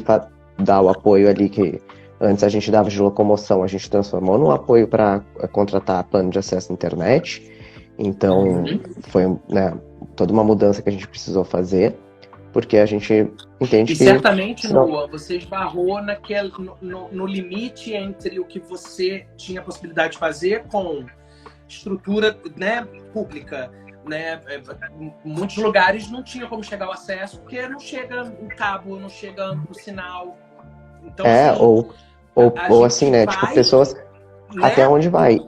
dar o apoio ali que antes a gente dava de locomoção, a gente transformou no apoio para contratar plano de acesso à internet. Então, foi, né, toda uma mudança que a gente precisou fazer, porque a gente entende que... E certamente, Noah, você esbarrou no limite entre o que você tinha a possibilidade de fazer com estrutura, né, pública. Né? Muitos lugares não tinham como chegar ao acesso, porque não chega o cabo, não chega o sinal. Então, ou assim, né? Tipo, pessoas, né? Até onde vai,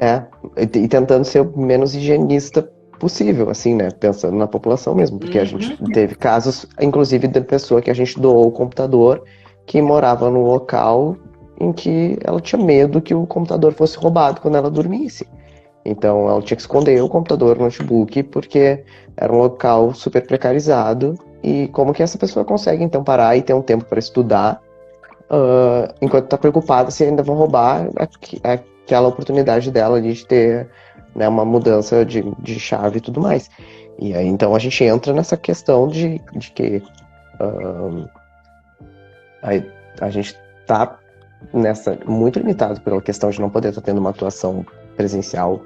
e tentando ser o menos higienista possível, assim, né? Pensando na população mesmo, porque a gente teve casos, inclusive, de pessoa que a gente doou o computador, que morava num local em que ela tinha medo que o computador fosse roubado quando ela dormisse. Então, ela tinha que esconder o computador, o notebook, porque era um local super precarizado. E como que essa pessoa consegue, então, parar e ter um tempo para estudar, enquanto está preocupada se ainda vão roubar aquela oportunidade dela de ter, né, uma mudança de chave e tudo mais. E aí, então, a gente entra nessa questão de que a gente está muito limitado pela questão de não poder estar tendo uma atuação presencial,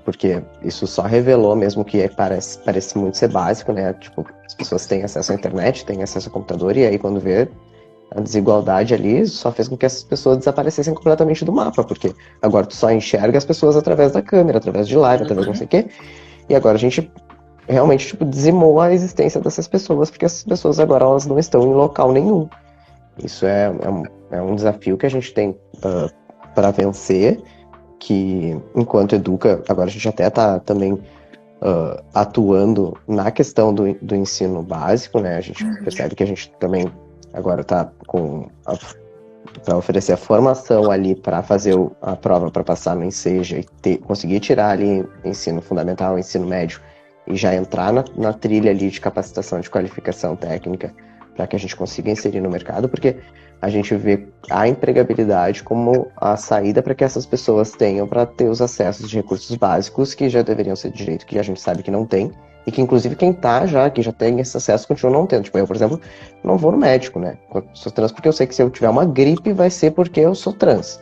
porque isso só revelou mesmo que parece muito ser básico, né? Tipo, as pessoas têm acesso à internet, têm acesso ao computador, e aí quando vê a desigualdade ali, só fez com que essas pessoas desaparecessem completamente do mapa, porque agora tu só enxerga as pessoas através da câmera, através de live, através de não sei o quê, e agora a gente realmente, tipo, dizimou a existência dessas pessoas, porque essas pessoas agora elas não estão em local nenhum. Isso é um desafio que a gente tem para vencer, que enquanto Educa, agora a gente até está também atuando na questão do ensino básico, né? A gente percebe que a gente também agora está para oferecer a formação ali para fazer a prova para passar no Enseja e conseguir tirar ali ensino fundamental, ensino médio e já entrar na trilha ali de capacitação, de qualificação técnica, para que a gente consiga inserir no mercado, porque a gente vê a empregabilidade como a saída para que essas pessoas tenham para ter os acessos de recursos básicos que já deveriam ser de direito, que a gente sabe que não tem, e que inclusive quem já tem esse acesso continua não tendo. Tipo, eu, por exemplo, não vou no médico, né? Eu sou trans porque eu sei que se eu tiver uma gripe vai ser porque eu sou trans.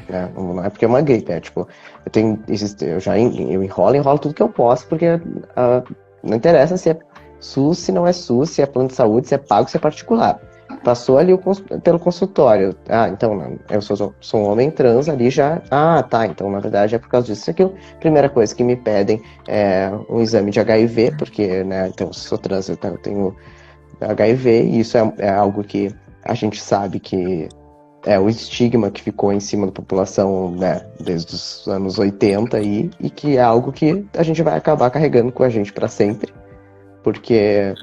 Né? Não é porque é uma gripe, é tipo, eu enrolo tudo que eu posso, porque não interessa se é SUS, se não é SUS, se é plano de saúde, se é pago, se é particular. Passou ali pelo consultório. Então, eu sou um homem trans ali já. Tá, então na verdade é por causa disso. Aquilo. Primeira coisa que me pedem é um exame de HIV, porque, né, então, se sou trans, eu tenho HIV, e isso é algo que a gente sabe que é o estigma que ficou em cima da população, né, desde os anos 80 e que é algo que a gente vai acabar carregando com a gente para sempre, porque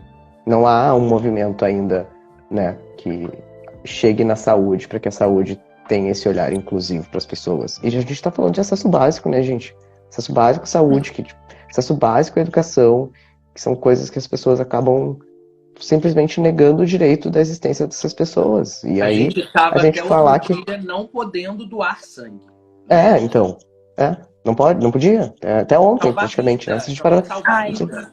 Não há um movimento ainda, né, que chegue na saúde, para que a saúde tenha esse olhar inclusivo para as pessoas. E a gente está falando de acesso básico, né, gente? Acesso básico à saúde, acesso básico à educação, que são coisas que as pessoas acabam simplesmente negando o direito da existência dessas pessoas. E A aí gente estava a gente até falar outro que dia não podendo doar sangue. então, não pode, não podia, até ontem Salvar praticamente, né? vida, Se a gente parar, salvar Ai, vida.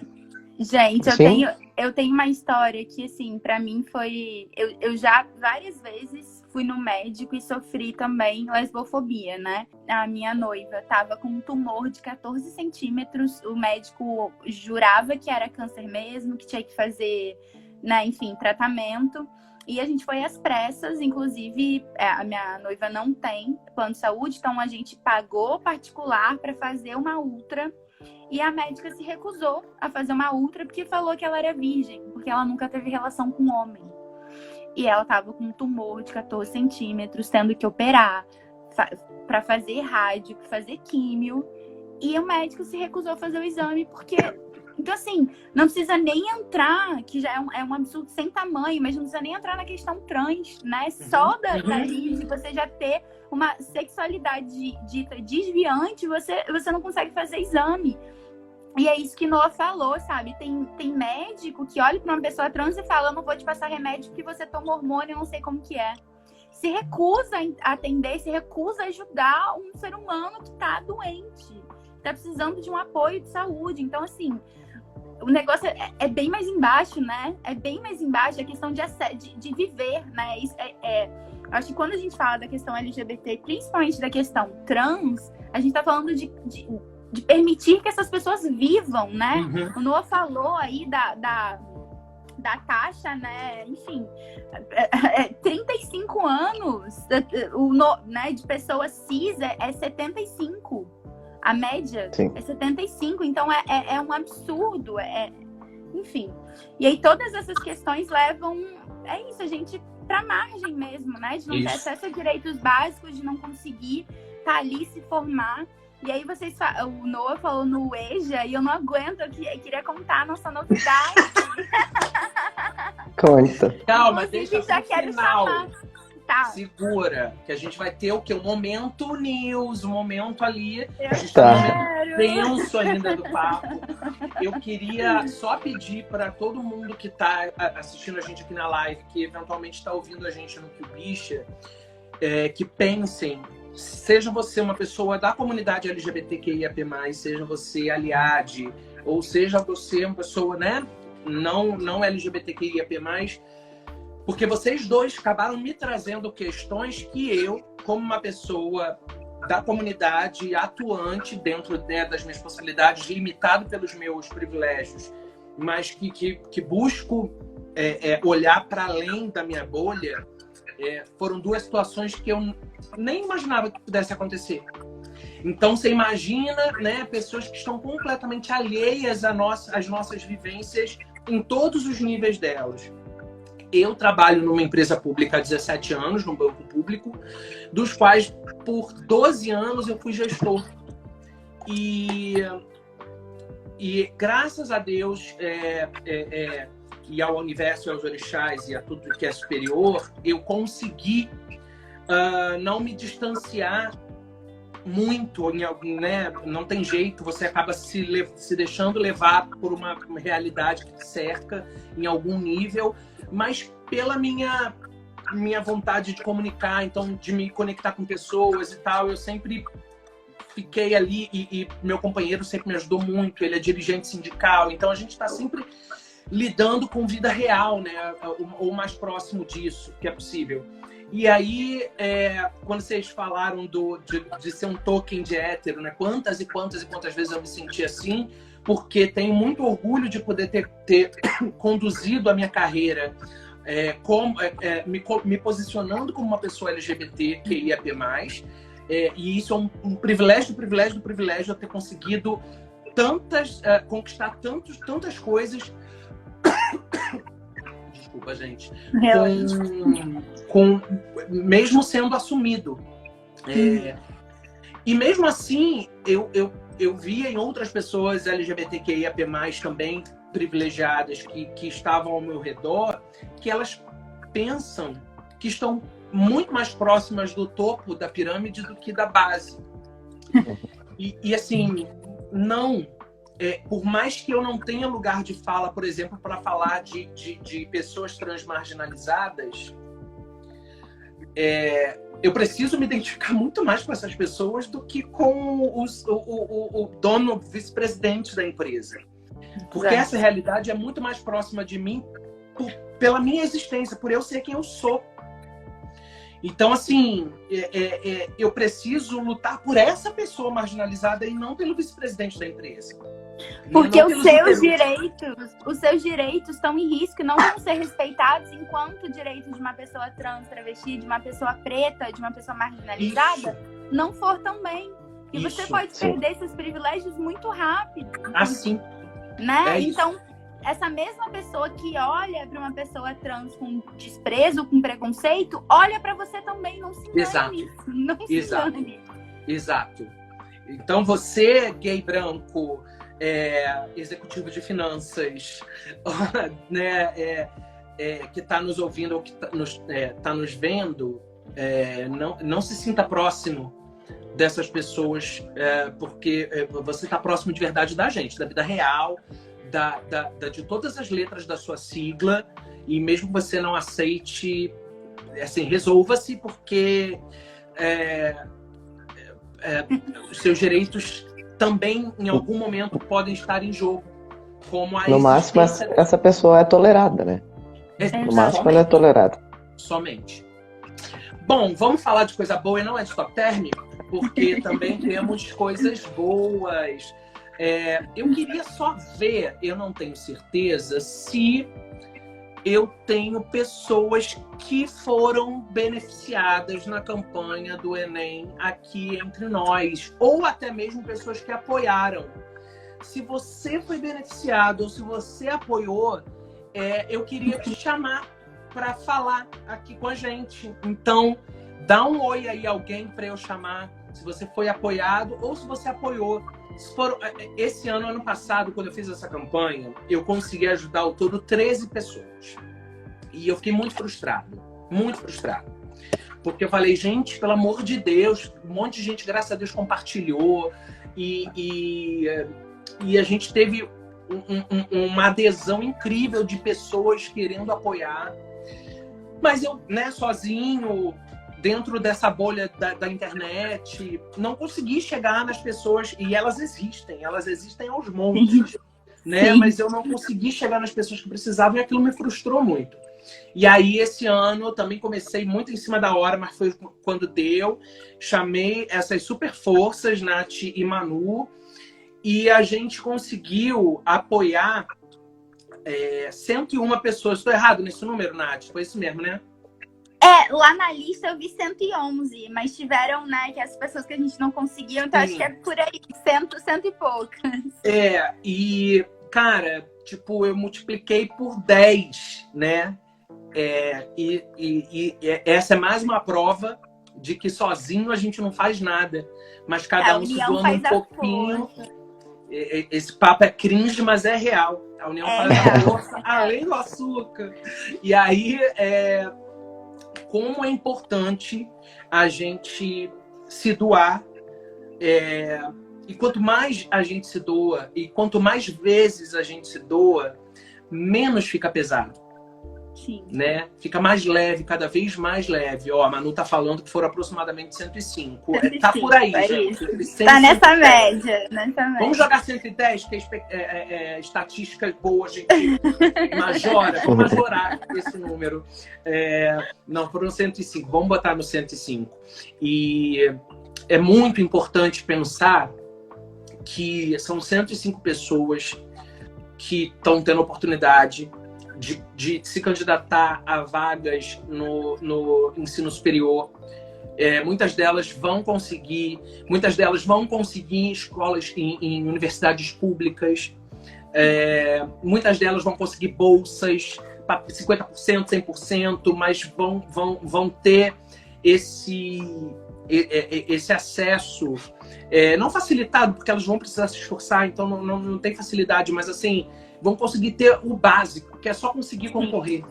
gente, Sim. eu tenho uma história que, assim, pra mim foi... Eu já várias vezes fui no médico e sofri também lesbofobia, né? A minha noiva tava com um tumor de 14 centímetros. O médico jurava que era câncer mesmo, que tinha que fazer, né, enfim, tratamento. E a gente foi às pressas, inclusive a minha noiva não tem plano de saúde, então a gente pagou particular para fazer uma ultra. E a médica se recusou a fazer uma ultra porque falou que ela era virgem, porque ela nunca teve relação com homem. E ela tava com um tumor de 14 centímetros, tendo que operar para fazer rádio, pra fazer químio. E o médico se recusou a fazer o exame porque... Então, assim, não precisa nem entrar, que já é um absurdo sem tamanho, mas não precisa nem entrar na questão trans, né? Só dali de você já ter uma sexualidade dita desviante, você não consegue fazer exame. E é isso que Noah falou, sabe? Tem médico que olha para uma pessoa trans e fala: eu não vou te passar remédio porque você toma hormônio, eu não sei como que é. Se recusa a atender, se recusa a ajudar um ser humano que tá doente, tá precisando de um apoio de saúde. Então, assim, o negócio é bem mais embaixo, né? É bem mais embaixo a questão de viver, né? Acho que quando a gente fala da questão LGBT, principalmente da questão trans, a gente tá falando de permitir que essas pessoas vivam, né? O Noah falou aí da taxa, né? Enfim, 35 anos né, de pessoas cis é 75. A média é 75, então é um absurdo, enfim. E aí todas essas questões levam, a gente pra margem mesmo, né? De não ter acesso a direitos básicos, de não conseguir estar ali, se formar. E aí o Noah falou no EJA e eu não aguento, eu queria contar a nossa novidade. Conta. Calma, deixa já pro quero final. chamar. Tá. Segura, que a gente vai ter o quê? Um momento news, um momento ali. A gente Tá. tá num momento tenso ainda do papo. Eu queria só pedir para todo mundo que tá assistindo a gente aqui na live, que eventualmente está ouvindo a gente no Que o Bicha, que pensem, seja você uma pessoa da comunidade LGBTQIAP+, seja você aliade, ou seja você uma pessoa, né, não LGBTQIAP+, porque vocês dois acabaram me trazendo questões que eu, como uma pessoa da comunidade atuante dentro, né, das minhas possibilidades, limitado pelos meus privilégios, mas que busco olhar para além da minha bolha, foram duas situações que eu nem imaginava que pudesse acontecer. Então, você imagina, né, pessoas que estão completamente alheias às nossas vivências em todos os níveis delas. Eu trabalho numa empresa pública há 17 anos, num banco público, dos quais, por 12 anos, eu fui gestor. E graças a Deus, e ao universo, e aos orixás, e a tudo que é superior, eu consegui não me distanciar muito, né? Não tem jeito, você acaba se deixando levar por uma realidade que te cerca em algum nível, mas pela minha vontade de comunicar, então de me conectar com pessoas e tal, eu sempre fiquei ali e meu companheiro sempre me ajudou muito, ele é dirigente sindical, então a gente está sempre lidando com vida real, né? Ou mais próximo disso, que é possível. E aí, quando vocês falaram de ser um token de hétero, né? Quantas e quantas vezes eu me senti assim, porque tenho muito orgulho de poder ter conduzido a minha carreira me posicionando como uma pessoa LGBT que ia ter mais. E isso é um privilégio eu ter conseguido conquistar tantas coisas. Desculpa, gente. Mesmo sendo assumido. E mesmo assim, eu via em outras pessoas LGBTQIAP+, também privilegiadas que estavam ao meu redor, que elas pensam que estão muito mais próximas do topo da pirâmide do que da base. E assim, não... por mais que eu não tenha lugar de fala, por exemplo, para falar de pessoas trans marginalizadas, eu preciso me identificar muito mais com essas pessoas do que com o dono, vice-presidente da empresa. Porque essa realidade é muito mais próxima de mim pela minha existência, por eu ser quem eu sou. Então, assim, eu preciso lutar por essa pessoa marginalizada e não pelo vice-presidente da empresa. Porque os seus direitos estão em risco e não vão ser respeitados enquanto o direito de uma pessoa trans, travesti, de uma pessoa preta, de uma pessoa marginalizada, não for também. E você pode perder esses privilégios muito rápido. Assim. Né? Então, essa mesma pessoa que olha para uma pessoa trans com desprezo, com preconceito, olha para você também, não se engane. Exato. Não se engane. Exato. Então, você, gay branco, executivo de finanças, né, que está nos ouvindo ou que está nos vendo, não se sinta próximo dessas pessoas, porque você está próximo de verdade da gente, da vida real, de todas as letras da sua sigla, e mesmo que você não aceite, assim, resolva-se, porque os seus direitos também, em algum momento, podem estar em jogo. Como a no máximo, essa pessoa é tolerada, né? No máximo, ela é tolerada. Somente. Bom, vamos falar de coisa boa e não é de top term, porque também temos coisas boas. Eu queria só ver, eu não tenho certeza, se eu tenho pessoas que foram beneficiadas na campanha do Enem aqui entre nós, ou até mesmo pessoas que apoiaram. Se você foi beneficiado ou se você apoiou, eu queria te chamar para falar aqui com a gente. Então, dá um oi aí alguém para eu chamar, se você foi apoiado ou se você apoiou. Esse ano passado, quando eu fiz essa campanha, eu consegui ajudar ao todo 13 pessoas. E eu fiquei muito frustrado. Muito frustrado. Porque eu falei, gente, pelo amor de Deus, um monte de gente, graças a Deus, compartilhou. E a gente teve uma adesão incrível de pessoas querendo apoiar. Mas eu, sozinho, dentro dessa bolha da internet, não consegui chegar nas pessoas, e elas existem aos montes, né? Mas eu não consegui chegar nas pessoas que precisavam, e aquilo me frustrou muito. E aí, esse ano, eu também comecei muito em cima da hora, mas foi quando deu. Chamei essas super forças, Nath e Manu, e a gente conseguiu apoiar 101 pessoas. Estou errado nesse número, Nath? Foi isso mesmo, né? Lá na lista eu vi 111, mas tiveram, né, que as pessoas que a gente não conseguiu, então acho que é por aí, 100 e poucas. E, cara, tipo, eu multipliquei por 10, né? E essa é mais uma prova de que sozinho a gente não faz nada, mas cada um se doando um pouquinho. Esse papo é cringe, mas é real. A união faz a força, além do açúcar. E aí, como é importante a gente se doar. E quanto mais a gente se doa, e quanto mais vezes a gente se doa, menos fica pesado. Sim. Né? Fica mais leve, cada vez mais leve. Ó, a Manu tá falando que foram aproximadamente 105. Tá por aí, gente. Tá nessa média, Vamos jogar 110, que é estatística boa, a gente majora. Vamos majorar esse número. Não, foram 105. Vamos botar no 105. E é muito importante pensar que são 105 pessoas que estão tendo oportunidade de se candidatar a vagas no ensino superior. Muitas delas vão conseguir em escolas, em universidades públicas. Muitas delas vão conseguir bolsas para 50%, 100%, mas vão ter esse acesso não facilitado, porque elas vão precisar se esforçar, então não tem facilidade, mas assim, vão conseguir ter o básico, que é só conseguir concorrer.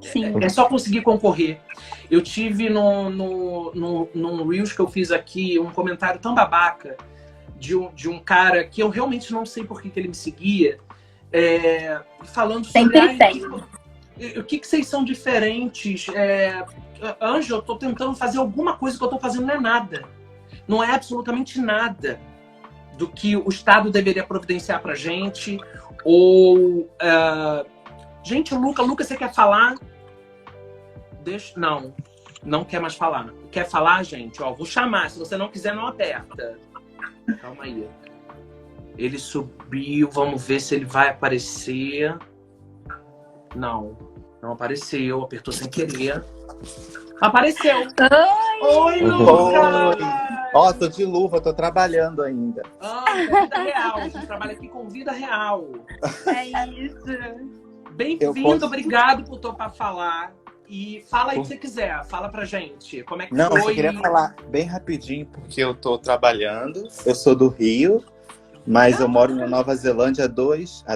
Sim. É só conseguir concorrer. Eu tive num Reels que eu fiz aqui um comentário tão babaca de um cara que eu realmente não sei por que ele me seguia, falando sobre... Sempre tem. O que vocês são diferentes? Ângela, eu tô tentando fazer alguma coisa que eu tô fazendo, não é nada. Não é absolutamente nada do que o Estado deveria providenciar pra gente. Ou... Gente, Luca, você quer falar? Deixa... Não quer mais falar. Quer falar, gente? Ó, vou chamar. Se você não quiser, não aperta. Calma aí. Ele subiu. Vamos ver se ele vai aparecer. Não apareceu. Apertou sem querer. Apareceu. Oi, Luca! Ó, tô de luva, tô trabalhando ainda. É vida real. A gente trabalha aqui com vida real. É isso. Bem-vindo, obrigado por topar falar. E fala aí o que você quiser, fala pra gente. Como é que Não, foi? eu só queria falar bem rapidinho, porque eu tô trabalhando. Eu sou do Rio, mas eu moro na Nova Zelândia há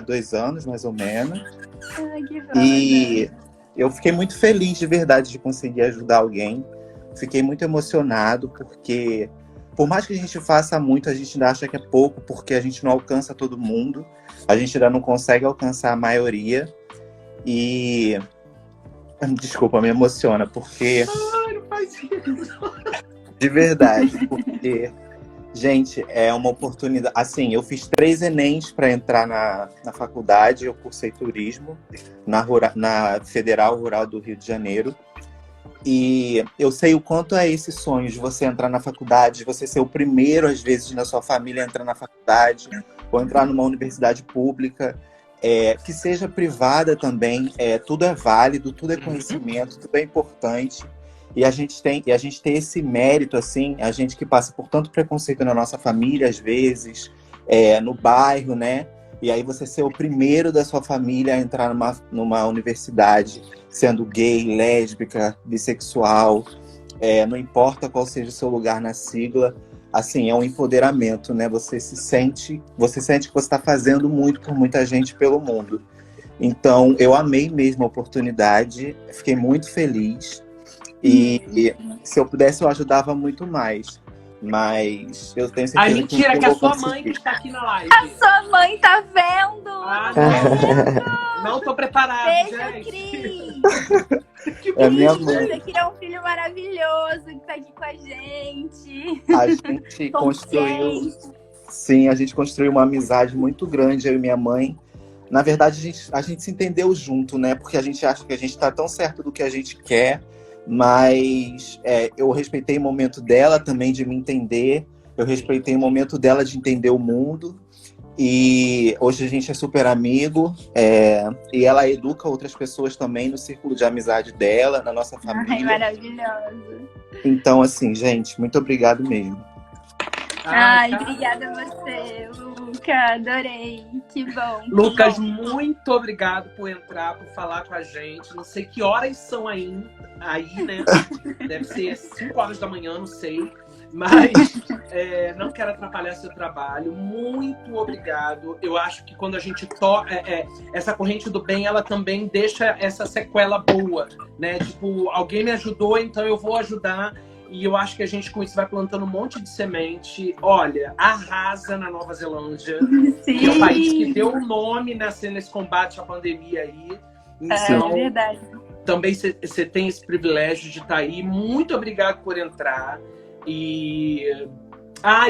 2 anos, mais ou menos. Ai, que foda. E eu fiquei muito feliz, de verdade, de conseguir ajudar alguém. Fiquei muito emocionado, porque por mais que a gente faça muito, a gente ainda acha que é pouco, porque a gente não alcança todo mundo. A gente ainda não consegue alcançar a maioria. E... Desculpa, me emociona, porque... Ai, não faz isso. De verdade, porque... Gente, é uma oportunidade... Assim, eu fiz 3 Enems para entrar na faculdade. Eu cursei turismo na Federal Rural do Rio de Janeiro. E eu sei o quanto é esse sonho de você entrar na faculdade, de você ser o primeiro, às vezes, na sua família a entrar na faculdade, ou entrar numa universidade pública. Que seja privada também, tudo é válido, tudo é conhecimento, tudo é importante. E a gente tem esse mérito, assim, a gente que passa por tanto preconceito na nossa família, às vezes, no bairro, né? E aí você ser o primeiro da sua família a entrar numa universidade, sendo gay, lésbica, bissexual, não importa qual seja o seu lugar na sigla. Assim, é um empoderamento, né? Você sente que você está fazendo muito por muita gente pelo mundo. Então, eu amei mesmo a oportunidade, fiquei muito feliz. E se eu pudesse, eu ajudava muito mais. Mas eu tenho certeza mentira, que eu a vou sua mãe conseguir. que está aqui na live. A sua mãe tá vendo? Não tô preparado, Beijo, gente. Cris! Que É minha Cris, mãe. você criou um filho maravilhoso que tá aqui com a gente. A gente construiu... Sim, a gente construiu uma amizade muito grande, eu e minha mãe. Na verdade, a gente se entendeu junto, né? Porque a gente acha que a gente tá tão certo do que a gente quer, mas eu respeitei o momento dela também de me entender, eu respeitei o momento dela de entender o mundo, e hoje a gente é super amigo, e ela educa outras pessoas também no círculo de amizade dela, na nossa família. Ai, maravilhoso. Então, assim, gente, muito obrigado mesmo. Ai, obrigada a você, Luca. Adorei. Que bom. Lucas, muito obrigado por entrar, por falar com a gente. Não sei que horas são aí, né? Deve ser 5 horas da manhã, não sei. Mas não quero atrapalhar seu trabalho. Muito obrigado. Eu acho que quando a gente toca... essa corrente do bem, ela também deixa essa sequela boa, né? Tipo, alguém me ajudou, então eu vou ajudar. E eu acho que a gente, com isso, vai plantando um monte de semente. Olha, arrasa na Nova Zelândia. Sim. Que é o país que deu o nome nesse combate à pandemia aí. Então, é verdade. Também você tem esse privilégio de estar aí. Muito obrigado por entrar. E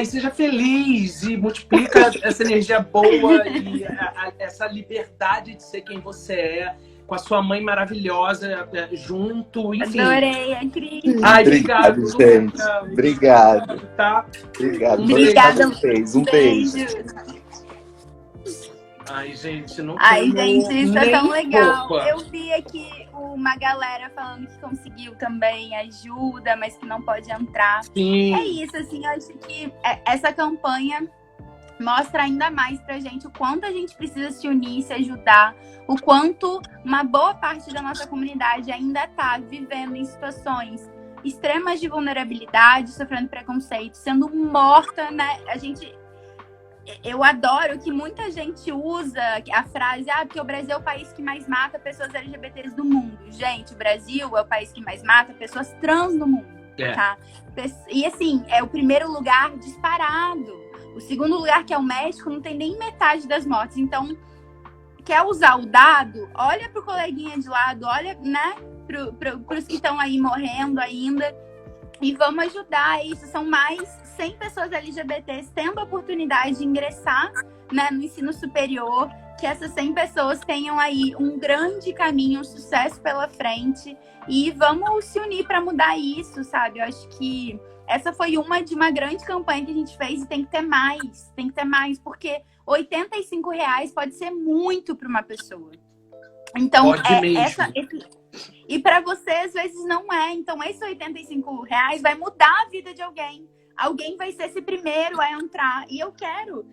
seja feliz e multiplica essa energia boa e essa liberdade de ser quem você é, com a sua mãe maravilhosa junto, enfim. Adorei, a Cris. Obrigado, gente. Luca. Obrigado. Tá? Obrigado. Obrigada. Um beijo. Ai, gente, não Ai, tenho gente, isso é nem tão legal. roupa. Eu vi aqui uma galera falando que conseguiu também ajuda, mas que não pode entrar. Sim. É isso, assim, eu acho que essa campanha mostra ainda mais pra gente o quanto a gente precisa se unir, se ajudar, o quanto uma boa parte da nossa comunidade ainda tá vivendo em situações extremas de vulnerabilidade, sofrendo preconceito, sendo morta, né? Eu adoro que muita gente usa a frase, porque o Brasil é o país que mais mata pessoas LGBTs do mundo. Gente, o Brasil é o país que mais mata pessoas trans do mundo, tá? E assim, é o primeiro lugar disparado. O segundo lugar, que é o México, não tem nem metade das mortes. Então, quer usar o dado? Olha pro coleguinha de lado, olha, né, pros que estão aí morrendo ainda. E vamos ajudar isso. São mais 100 pessoas LGBTs tendo a oportunidade de ingressar, né, no ensino superior. Que essas 100 pessoas tenham aí um grande caminho, um sucesso pela frente. E vamos se unir para mudar isso, sabe? Eu acho que essa foi uma grande campanha que a gente fez e tem que ter mais, porque R$85 pode ser muito para uma pessoa. Então, e para você, às vezes, não é. Então, esses R$85 vai mudar a vida de alguém. Alguém vai ser esse primeiro a entrar. E eu quero...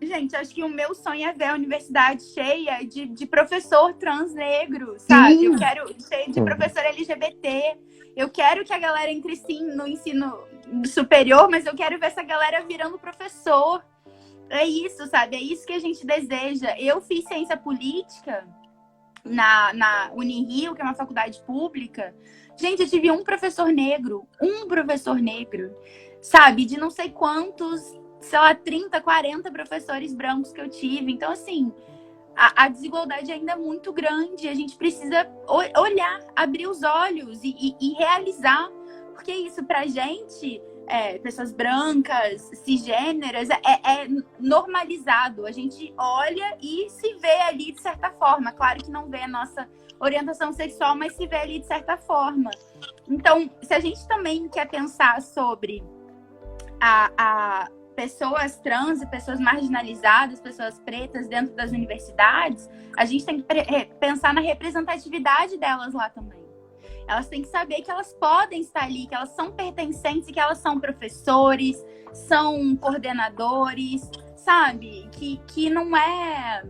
Gente, acho que o meu sonho é ver a universidade cheia de professor trans negro, sabe? Eu quero cheia de professor LGBT. Eu quero que a galera entre sim no ensino superior, mas eu quero ver essa galera virando professor. É isso, sabe? É isso que a gente deseja. Eu fiz ciência política na Unirio, que é uma faculdade pública. Gente, eu tive um professor negro, sabe? De não sei quantos, sei lá, 30, 40 professores brancos que eu tive. Então, assim, a desigualdade ainda é muito grande. A gente precisa olhar, abrir os olhos e realizar. Porque isso, pra gente, pessoas brancas, cisgêneras, é normalizado. A gente olha e se vê ali de certa forma. Claro que não vê a nossa orientação sexual, mas se vê ali de certa forma. Então, se a gente também quer pensar sobre a pessoas trans e pessoas marginalizadas, pessoas pretas dentro das universidades, a gente tem que pensar na representatividade delas lá também. Elas têm que saber que elas podem estar ali, que elas são pertencentes e que elas são professores, são coordenadores, sabe? Que não é...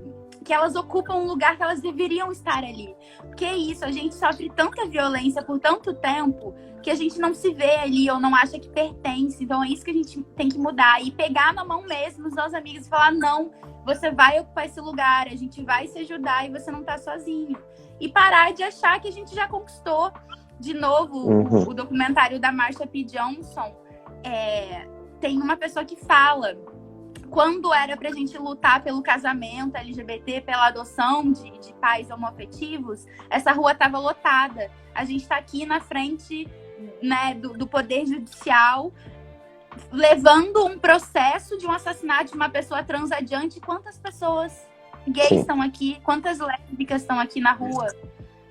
que elas ocupam um lugar que elas deveriam estar ali. Porque é isso, a gente sofre tanta violência por tanto tempo que a gente não se vê ali ou não acha que pertence. Então é isso que a gente tem que mudar. E pegar na mão mesmo os nossos amigos e falar, não, você vai ocupar esse lugar, a gente vai se ajudar e você não tá sozinho. E parar de achar que a gente já conquistou. De novo, o documentário da Marsha P. Johnson, tem uma pessoa que fala, quando era pra gente lutar pelo casamento LGBT, pela adoção de pais homoafetivos, essa rua tava lotada. A gente tá aqui na frente, né, do Poder Judicial, levando um processo de um assassinato de uma pessoa trans adiante. Quantas pessoas gays estão aqui? Quantas lésbicas estão aqui na rua?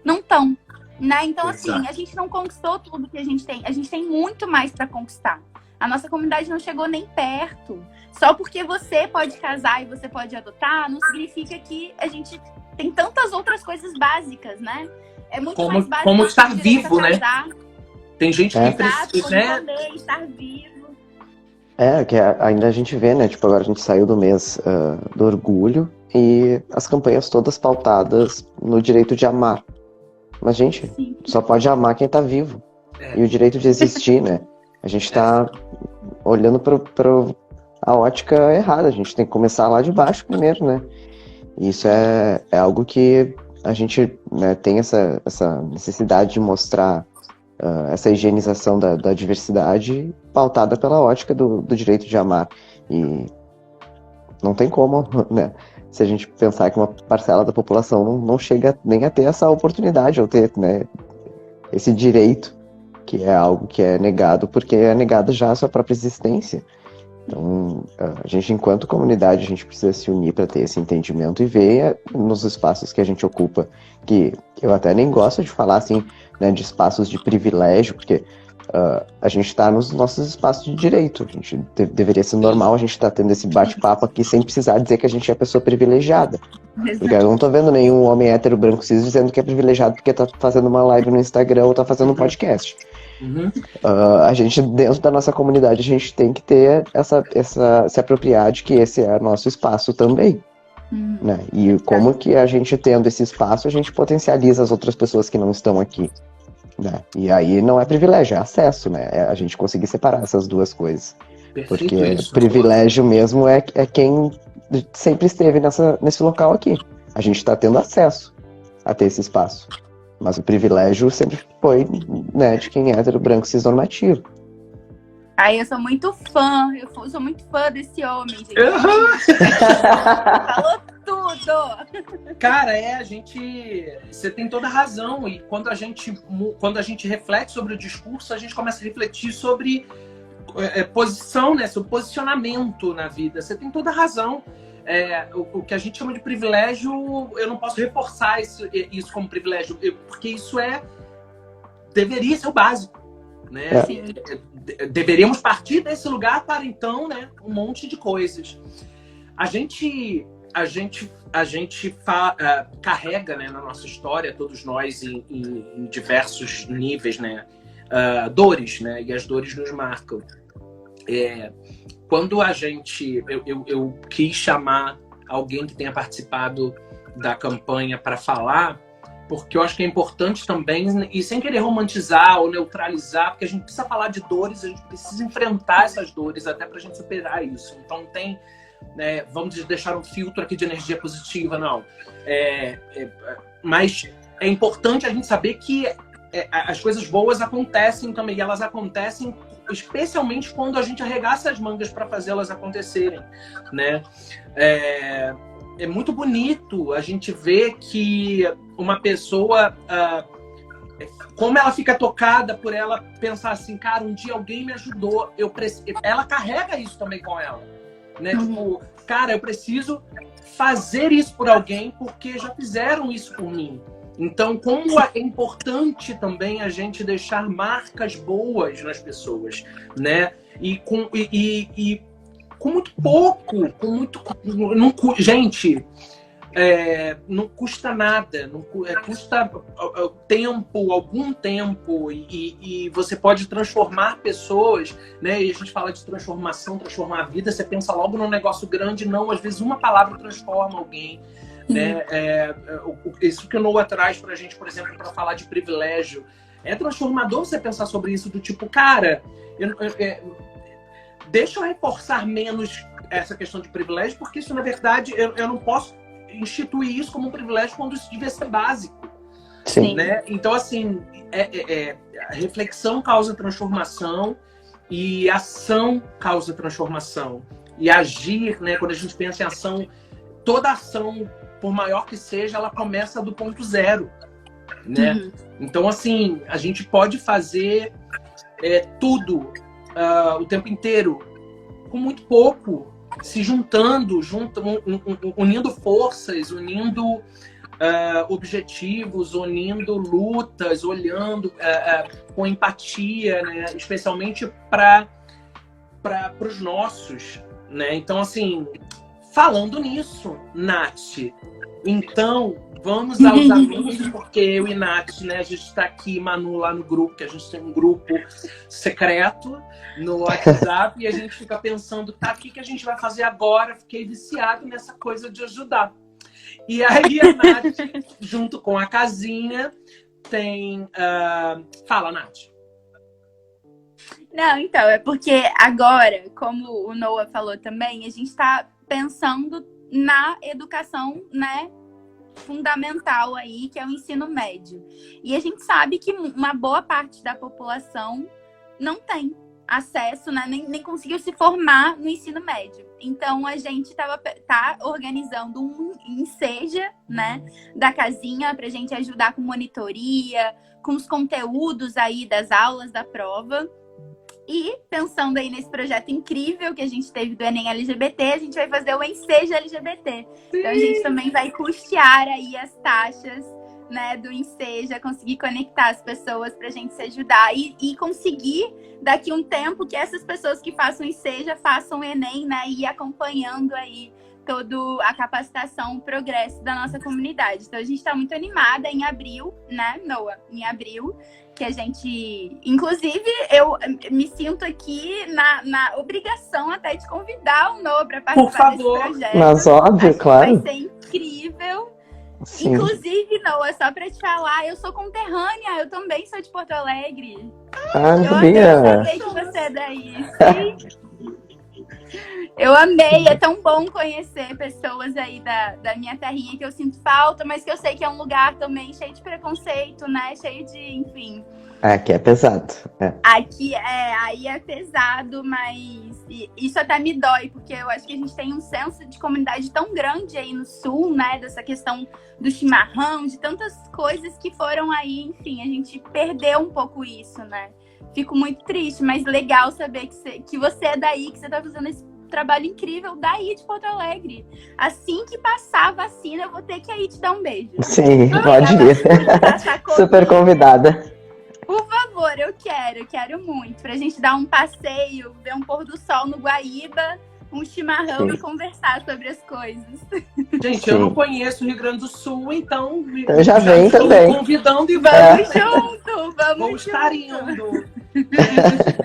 Não estão, né? Então, assim, a gente não conquistou tudo que a gente tem muito mais para conquistar. A nossa comunidade não chegou nem perto. Só porque você pode casar e você pode adotar, não significa que a gente tem tantas outras coisas básicas, né? É muito mais básico. Como estar vivo, né? Tem gente que precisa, né? Poder estar vivo. Que ainda a gente vê, né? Tipo, agora a gente saiu do mês do orgulho e as campanhas todas pautadas no direito de amar. Mas, gente, só pode amar quem tá vivo. E o direito de existir, né? A gente tá olhando para a ótica errada. A gente tem que começar lá de baixo primeiro, né? E isso é algo que a gente, né, tem essa necessidade de mostrar essa higienização da diversidade pautada pela ótica do direito de amar. E não tem como, né? Se a gente pensar que uma parcela da população não chega nem a ter essa oportunidade, ou ter, né, esse direito, que é algo que é negado, porque é negado já a sua própria existência. Então, a gente, enquanto comunidade, a gente precisa se unir para ter esse entendimento e ver nos espaços que a gente ocupa, que eu até nem gosto de falar, assim, né, de espaços de privilégio, porque a gente está nos nossos espaços de direito. A gente deveria ser normal a gente estar tendo esse bate-papo aqui sem precisar dizer que a gente é pessoa privilegiada. Porque eu não tô vendo nenhum homem hétero branco cis dizendo que é privilegiado porque tá fazendo uma live no Instagram ou tá fazendo um podcast. A gente, dentro da nossa comunidade, a gente tem que ter se apropriar de que esse é nosso espaço também. Né? E como que a gente tendo esse espaço, a gente potencializa as outras pessoas que não estão aqui. né? E aí não é privilégio, é acesso, né? É a gente conseguir separar essas duas coisas. Perfeito Porque isso. privilégio mesmo é quem sempre esteve nesse local aqui. A gente está tendo acesso a ter esse espaço. Mas o privilégio sempre foi, né, de quem é hétero, branco, cisnormativo. Aí eu sou muito fã, sou muito fã desse homem, gente. Falou tudo! Cara, você tem toda a razão. E quando a gente reflete sobre o discurso, a gente começa a refletir sobre posição, né? Sobre posicionamento na vida. Você tem toda a razão. O que a gente chama de privilégio, eu não posso reforçar isso como privilégio, porque isso deveria ser o básico, né? Assim, deveríamos partir desse lugar para então, né, um monte de coisas. A gente carrega, né, na nossa história, todos nós em diversos níveis, né, dores, né, e as dores nos marcam. Quando eu quis chamar alguém que tenha participado da campanha para falar, porque eu acho que é importante também, e sem querer romantizar ou neutralizar, porque a gente precisa falar de dores, a gente precisa enfrentar essas dores até para a gente superar isso. Então tem, né, vamos deixar um filtro aqui de energia positiva, não. Mas é importante a gente saber que as coisas boas acontecem também, e elas acontecem especialmente quando a gente arregaça as mangas para fazê-las acontecerem, né? É muito bonito a gente ver que uma pessoa, como ela fica tocada por ela pensar assim, cara, um dia alguém me ajudou, ela carrega isso também com ela, né? Tipo, cara, eu preciso fazer isso por alguém porque já fizeram isso por mim. Então, como é importante também a gente deixar marcas boas nas pessoas, né? E com muito pouco, gente, não custa nada, custa algum tempo, e você pode transformar pessoas, né? E a gente fala de transformação, transformar a vida, você pensa logo num negócio grande, não, às vezes uma palavra transforma alguém. Né? Isso que o Noah traz pra gente, por exemplo, para falar de privilégio, é transformador você pensar sobre isso, do tipo, cara, deixa eu reforçar menos essa questão de privilégio, porque isso, na verdade, eu não posso instituir isso como um privilégio quando isso devia ser básico. Sim. Né? Então, assim, a reflexão causa transformação e ação causa transformação. E agir, né, quando a gente pensa em ação, toda ação, por maior que seja, ela começa do ponto zero, né? Então, assim, a gente pode fazer tudo o tempo inteiro, com muito pouco, se juntando, unindo forças, unindo objetivos, unindo lutas, olhando com empatia, né? Especialmente para os nossos, né? Então, assim, falando nisso, Nath, então vamos aos anúncios, porque eu e Nath, né, a gente está aqui, Manu, lá no grupo, que a gente tem um grupo secreto no WhatsApp, e a gente fica pensando, tá, o que a gente vai fazer agora? Fiquei viciado nessa coisa de ajudar. E aí a Nath, junto com a Casinha, tem... Fala, Nath. Não, então, é porque agora, como o Noah falou também, a gente está pensando na educação, né, fundamental aí, que é o ensino médio. E a gente sabe que uma boa parte da população não tem acesso, né, nem conseguiu se formar no ensino médio. Então, a gente tá organizando um enseja, né, da Casinha, pra gente ajudar com monitoria, com os conteúdos aí das aulas da prova. E pensando aí nesse projeto incrível que a gente teve do Enem LGBT, a gente vai fazer o Enseja LGBT. Sim. Então a gente também vai custear aí as taxas, né, do Enseja, conseguir conectar as pessoas pra gente se ajudar e conseguir, daqui a um tempo, que essas pessoas que façam Enseja façam o Enem, né, e ir acompanhando aí toda a capacitação, o progresso da nossa comunidade. Então a gente tá muito animada em abril, né, Noah? Em abril, que a gente... Inclusive, eu me sinto aqui na obrigação até de convidar o Noah para participar desse projeto. Mas óbvio, claro. Vai ser incrível. Sim. Inclusive, Noah, só pra te falar, eu sou conterrânea, eu também sou de Porto Alegre. Ah, não Eu amei sabia. saber que você é daí. Sim. Eu amei, é tão bom conhecer pessoas aí da minha terrinha que eu sinto falta, mas que eu sei que é um lugar também cheio de preconceito, né? Cheio de, enfim. Aqui é pesado. Aqui aí é pesado, mas isso até me dói, porque eu acho que a gente tem um senso de comunidade tão grande aí no sul, né? Dessa questão do chimarrão, de tantas coisas que foram aí, enfim, a gente perdeu um pouco isso, né? Fico muito triste, mas legal saber que você é daí, que você tá fazendo esse trabalho incrível daí de Porto Alegre. Assim que passar a vacina, eu vou ter que aí te dar um beijo. Sim, pode ir. Super convidada. Por favor, eu quero muito. Pra gente dar um passeio, ver um pôr do sol no Guaíba, um chimarrão e conversar sobre as coisas. Gente, eu não conheço o Rio Grande do Sul, então eu já venho estou também. Convidando e vamos junto, vamos estar indo.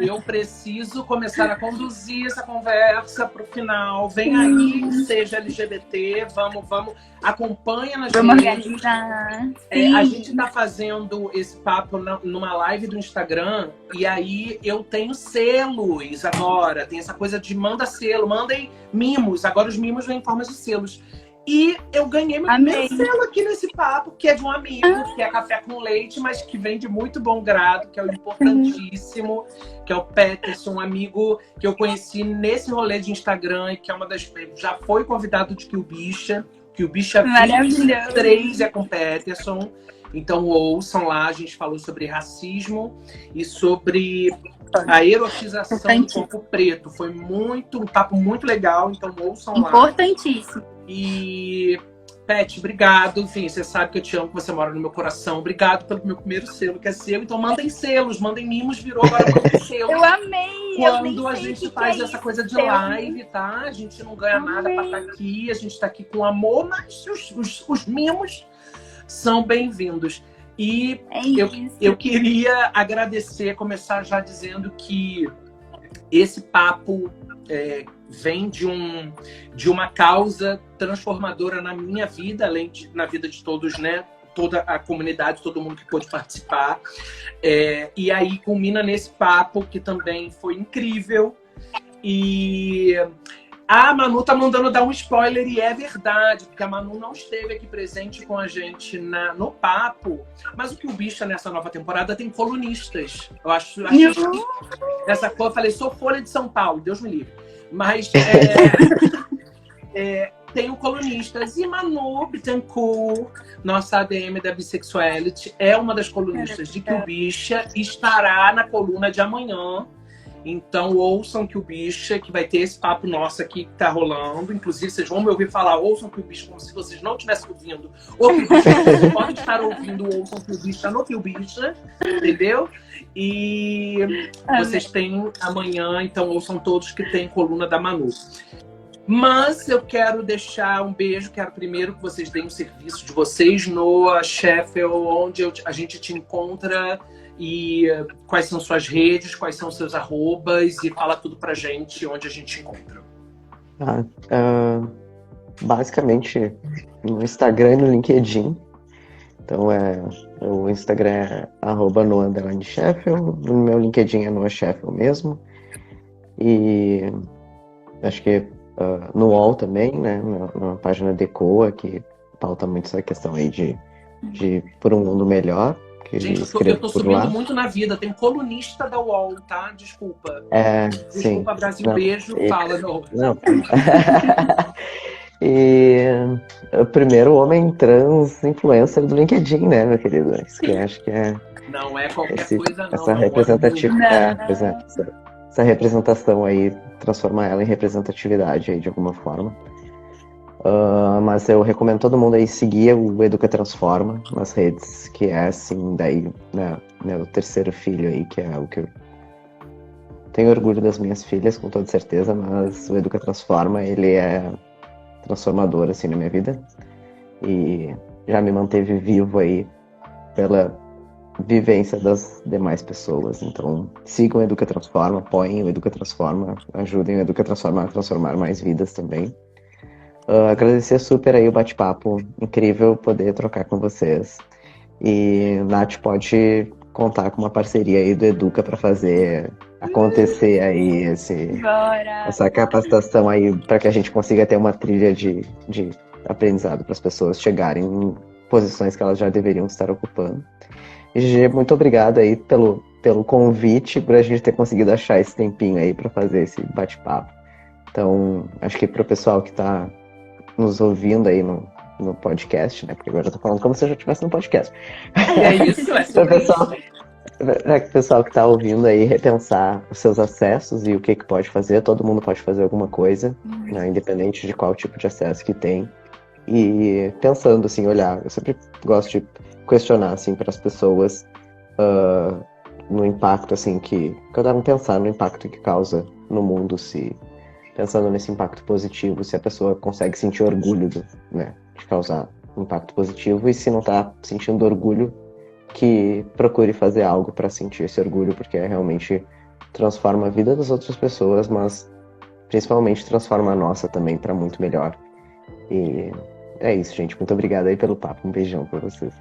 Eu preciso começar a conduzir essa conversa pro final. Vem aí, seja LGBT, vamos, acompanha nas vamos redes. Organizar. A gente tá fazendo esse papo numa live do Instagram, e aí eu tenho selos agora. Tem essa coisa de manda selo, mandem mimos. Agora os mimos vêm em forma de selos. E eu ganhei meu primeiro selo aqui nesse papo, que é de um amigo, que é Café com Leite, mas que vem de muito bom grado, que é o importantíssimo, que é o Peterson, um amigo que eu conheci nesse rolê de Instagram, e que é uma das... Já foi convidado de Kill Bicha 23 é com Peterson. Então ouçam lá, a gente falou sobre racismo e sobre a erotização do corpo preto. Foi um papo muito legal, então ouçam lá. Importantíssimo. E, Pet, obrigado. Enfim, você sabe que eu te amo, que você mora no meu coração. Obrigado pelo meu primeiro selo, que é seu. Então mandem selos, mandem mimos, virou agora mandem selos. Eu amei! Quando a gente faz essa coisa de live, tá? A gente não ganha nada pra estar aqui, a gente tá aqui com amor, mas os mimos são bem-vindos. E eu queria agradecer, começar já dizendo que esse papo vem de uma causa transformadora na minha vida, além de na vida de todos, né? Toda a comunidade, todo mundo que pôde participar. E aí culmina nesse papo que também foi incrível. E a Manu tá mandando dar um spoiler, e é verdade, porque a Manu não esteve aqui presente com a gente no papo, mas o que o Bicha nessa nova temporada tem colunistas. Eu acho que essa cor, eu falei, sou Folha de São Paulo, Deus me livre. Mas tenho colunistas, e Manu Bittencourt, nossa ADM da Bissexuality, é uma das colunistas de Que o Bicha, estará na coluna de amanhã. Então ouçam Que o Bicha, que vai ter esse papo nosso aqui que tá rolando. Inclusive, vocês vão me ouvir falar, ouçam Que o Bicha, como se vocês não estivessem ouvindo. Ou Que o Bicha, vocês podem estar ouvindo, ouçam Que o Bicha no Que o Bicha, entendeu? E vocês têm amanhã, então ouçam todos que tem coluna da Manu. Mas eu quero deixar um beijo, quero primeiro que vocês deem o serviço de vocês no Sheffield, onde a gente te encontra, e quais são suas redes, quais são seus arrobas, e fala tudo pra gente onde a gente encontra. Basicamente no Instagram e no LinkedIn. Então o Instagram é @no_Sheffield, no meu LinkedIn é Noah Sheffield mesmo. E acho que no UOL também, né? Na página Decoa, que pauta muito essa questão aí de por um mundo melhor. Gente, eu tô subindo muito na vida. Tem colunista da UOL, tá? Desculpa. Desculpa, sim. Brasil. Não, beijo. Fala, não. E o primeiro homem trans influencer do LinkedIn, né, meu querido? Isso que eu acho que é... Não é qualquer coisa, não. Essa essa representação aí, transformar ela em representatividade aí de alguma forma. Mas eu recomendo todo mundo aí seguir o Educa Transforma nas redes, que é assim, daí, né, meu terceiro filho aí, que é o que eu tenho orgulho das minhas filhas, com toda certeza, mas o Educa Transforma, ele é transformador, assim, na minha vida, e já me manteve vivo aí pela vivência das demais pessoas. Então, sigam o Educa Transforma, apoiem o Educa Transforma, ajudem o Educa Transforma a transformar mais vidas também. Agradecer super aí o bate-papo. Incrível poder trocar com vocês. E Nath pode contar com uma parceria aí do Educa para fazer acontecer aí essa capacitação aí para que a gente consiga ter uma trilha de aprendizado para as pessoas chegarem em posições que elas já deveriam estar ocupando. E Gigi, muito obrigado aí pelo convite, por a gente ter conseguido achar esse tempinho aí para fazer esse bate-papo. Então, acho que para o pessoal que está nos ouvindo aí no podcast, né? Porque agora eu tô falando como se eu já estivesse no podcast. É isso, é sobre isso. Para o pessoal que está ouvindo aí repensar os seus acessos e o que pode fazer. Todo mundo pode fazer alguma coisa, né, independente de qual tipo de acesso que tem. E pensando, assim, olhar. Eu sempre gosto de questionar, assim, para as pessoas no impacto, assim, que cada um pensar no impacto que causa no mundo, se pensando nesse impacto positivo, se a pessoa consegue sentir orgulho né, de causar um impacto positivo, e se não está sentindo orgulho, que procure fazer algo para sentir esse orgulho, porque realmente transforma a vida das outras pessoas, mas principalmente transforma a nossa também para muito melhor. E é isso, gente. Muito obrigado aí pelo papo. Um beijão para vocês.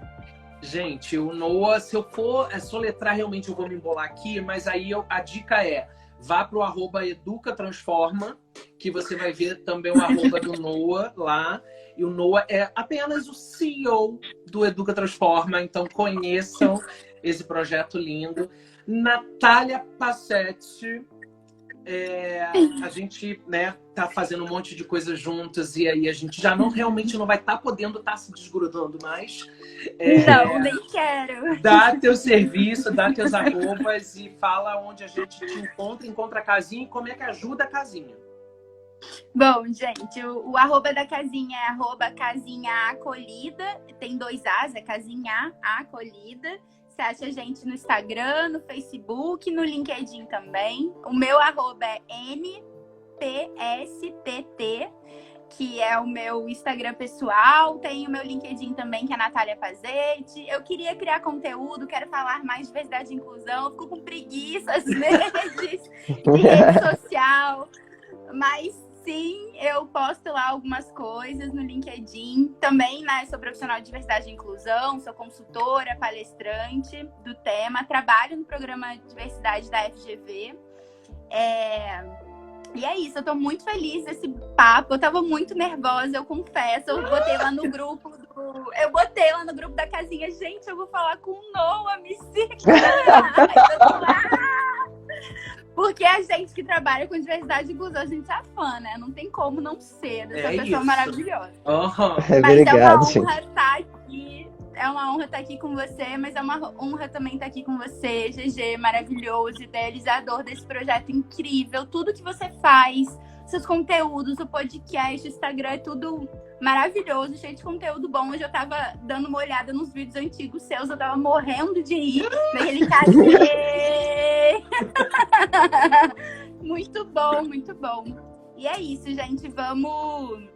Gente, o Noah, se eu for soletrar, realmente eu vou me embolar aqui, mas aí a dica é: vá pro @educatransforma, que você vai ver também o arroba do Noah lá. E o Noah é apenas o CEO do Educa Transforma, então conheçam esse projeto lindo. Natália Passetti, a gente, né, tá fazendo um monte de coisas juntas e aí a gente já realmente não vai estar podendo estar se desgrudando mais. Não, nem quero. Dá teu serviço, dá teus arrobas e fala onde a gente te encontra a casinha e como é que ajuda a casinha. Bom, gente, o arroba da casinha é @casinha acolhida. Tem 2 As, é casinha acolhida. Você acha a gente no Instagram, no Facebook, no LinkedIn também. O meu arroba é NPSTT, que é o meu Instagram pessoal. Tem o meu LinkedIn também, que é Natália Pazetti. Eu queria criar conteúdo, quero falar mais de diversidade e inclusão. Eu fico com preguiça às vezes de rede social. Mas sim, eu posto lá algumas coisas no LinkedIn. Também, né, sou profissional de diversidade e inclusão, sou consultora, palestrante do tema, trabalho no programa Diversidade da FGV. E é isso, eu tô muito feliz desse papo. Eu tava muito nervosa, eu confesso. Eu botei lá no grupo da casinha, gente, eu vou falar com o Noah, me siga! Porque a gente que trabalha com diversidade e inclusão, a gente é fã, né? Não tem como não ser dessa pessoa isso. Maravilhosa. Uhum. Mas obrigado, é uma honra gente. estar aqui. É uma honra estar aqui com você, mas é uma honra também estar aqui com você, GG, maravilhoso, idealizador desse projeto incrível. Tudo que você faz, seus conteúdos, o podcast, o Instagram, é tudo maravilhoso, cheio de conteúdo bom. Hoje eu tava dando uma olhada nos vídeos antigos seus, eu tava morrendo de rir. Naquele cadê? Muito bom, muito bom. E é isso, gente. Vamos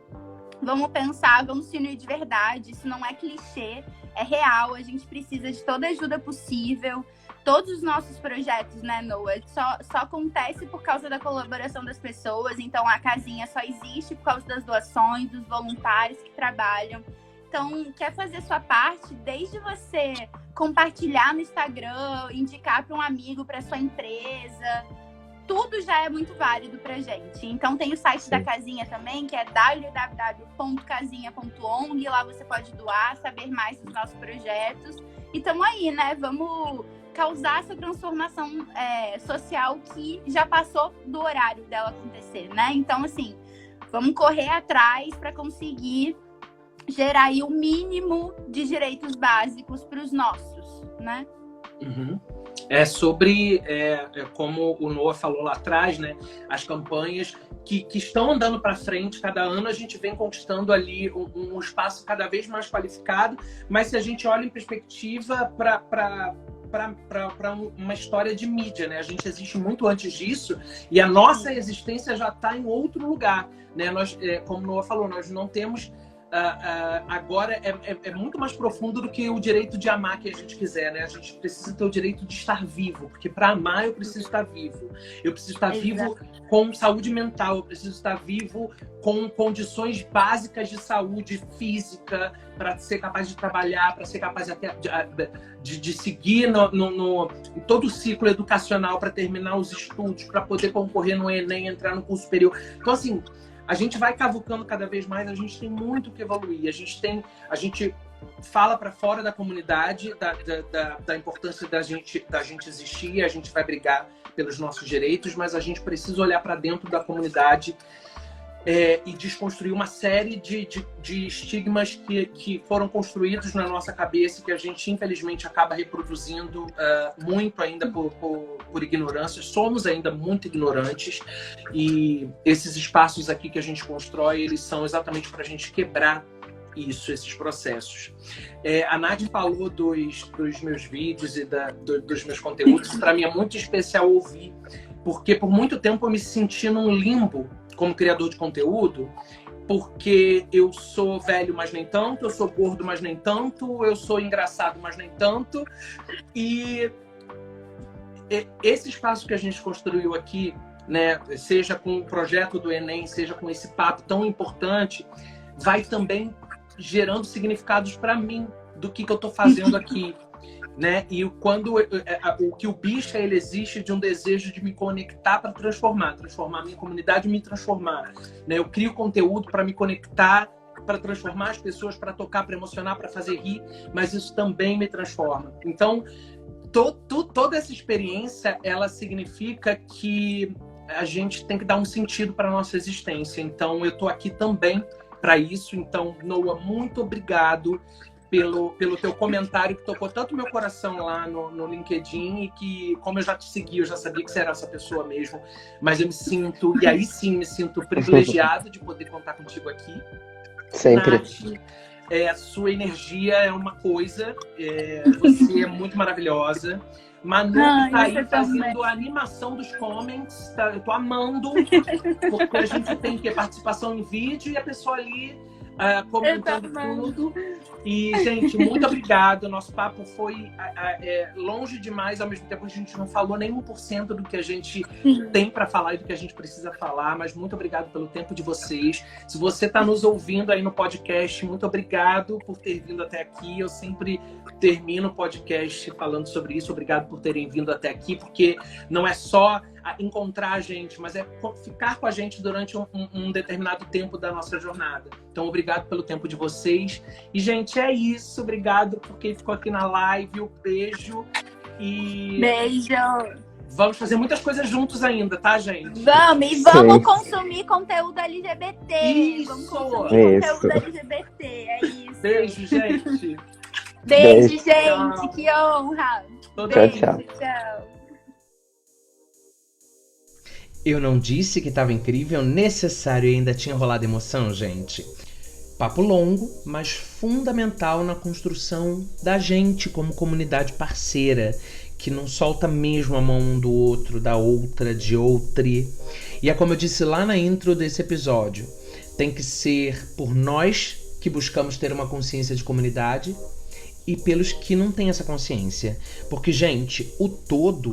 pensar, vamos se unir de verdade. Isso não é clichê, é real. A gente precisa de toda a ajuda possível. Todos os nossos projetos, né, Noah, só acontece por causa da colaboração das pessoas. Então, a casinha só existe por causa das doações, dos voluntários que trabalham. Então, quer fazer sua parte? Desde você compartilhar no Instagram, indicar para um amigo, para sua empresa. Tudo já é muito válido pra gente. Então, tem o site da casinha também, que é www.casinha.ong. Lá você pode doar, saber mais dos nossos projetos. E estamos aí, né? Vamos causar essa transformação social que já passou do horário dela acontecer, né? Então, assim, vamos correr atrás para conseguir gerar aí o mínimo de direitos básicos para os nossos, né? Uhum. É sobre, como o Noah falou lá atrás, né? As campanhas que estão andando para frente. Cada ano a gente vem conquistando ali um espaço cada vez mais qualificado, mas se a gente olha em perspectiva para uma história de mídia, né? A gente existe muito antes disso e a nossa existência já está em outro lugar, né? Nós, como o Noah falou, nós não temos agora é muito mais profundo do que o direito de amar que a gente quiser, né? A gente precisa ter o direito de estar vivo, porque para amar eu preciso estar vivo. Eu preciso estar vivo com saúde mental, eu preciso estar vivo com condições básicas de saúde física, para ser capaz de trabalhar, para ser capaz até de seguir em todo o ciclo educacional, para terminar os estudos, para poder concorrer no Enem, entrar no curso superior. Então, assim, a gente vai cavucando cada vez mais, a gente tem muito que evoluir. A gente fala para fora da comunidade da importância da gente existir, a gente vai brigar pelos nossos direitos, mas a gente precisa olhar para dentro da comunidade e desconstruir uma série de estigmas que foram construídos na nossa cabeça, que a gente, infelizmente, acaba reproduzindo muito ainda por ignorância. Somos ainda muito ignorantes, e esses espaços aqui que a gente constrói, eles são exatamente para a gente quebrar esses processos. A Nádia falou dos meus vídeos e dos meus conteúdos. Para mim é muito especial ouvir, porque por muito tempo eu me senti num limbo como criador de conteúdo, porque eu sou velho, mas nem tanto, eu sou gordo, mas nem tanto, eu sou engraçado, mas nem tanto. E esse espaço que a gente construiu aqui, né, seja com o projeto do Enem, seja com esse papo tão importante, vai também gerando significados para mim do que eu estou fazendo aqui, né? E quando o que o Bicha, ele existe de um desejo de me conectar para transformar a minha comunidade, me transformar, né? Eu crio conteúdo para me conectar, para transformar as pessoas, para tocar, para emocionar, para fazer rir, mas isso também me transforma. Então, toda essa experiência, ela significa que a gente tem que dar um sentido para a nossa existência. Então, eu estou aqui também para isso. Então, Noah, muito obrigado pelo teu comentário, que tocou tanto meu coração lá no LinkedIn, e que, como eu já te segui, eu já sabia que você era essa pessoa mesmo, mas eu me sinto privilegiado de poder contar contigo aqui. Sempre. Nath, sua energia é uma coisa, você é muito maravilhosa. Manu tá aí fazendo a animação dos comments, tá? Eu tô amando, porque a gente tem que participação em vídeo e a pessoa ali comentando tudo. E, gente, muito obrigado. Nosso papo foi longe demais, ao mesmo tempo a gente não falou nem 1% do que a gente tem para falar e do que a gente precisa falar, mas muito obrigado pelo tempo de vocês. Se você está nos ouvindo aí no podcast, muito obrigado por ter vindo até aqui. Eu sempre termino o podcast falando sobre isso. Obrigado por terem vindo até aqui, porque não é só encontrar a gente, mas é ficar com a gente durante um determinado tempo da nossa jornada. Então, obrigado pelo tempo de vocês. E, gente, é isso. Obrigado por quem ficou aqui na live. Um beijo. E beijo. Vamos fazer muitas coisas juntos ainda, tá, gente? Vamos, e vamos consumir conteúdo LGBT. Isso. Vamos consumir conteúdo LGBT, é isso. Beijo, gente. Beijo, gente. Tchau. Que honra. Beijo, tchau. Eu não disse que estava incrível, necessário e ainda tinha rolado emoção, gente? Papo longo, mas fundamental na construção da gente como comunidade parceira, que não solta mesmo a mão um do outro, da outra, de outri. E é como eu disse lá na intro desse episódio, tem que ser por nós que buscamos ter uma consciência de comunidade e pelos que não têm essa consciência. Porque, gente, o todo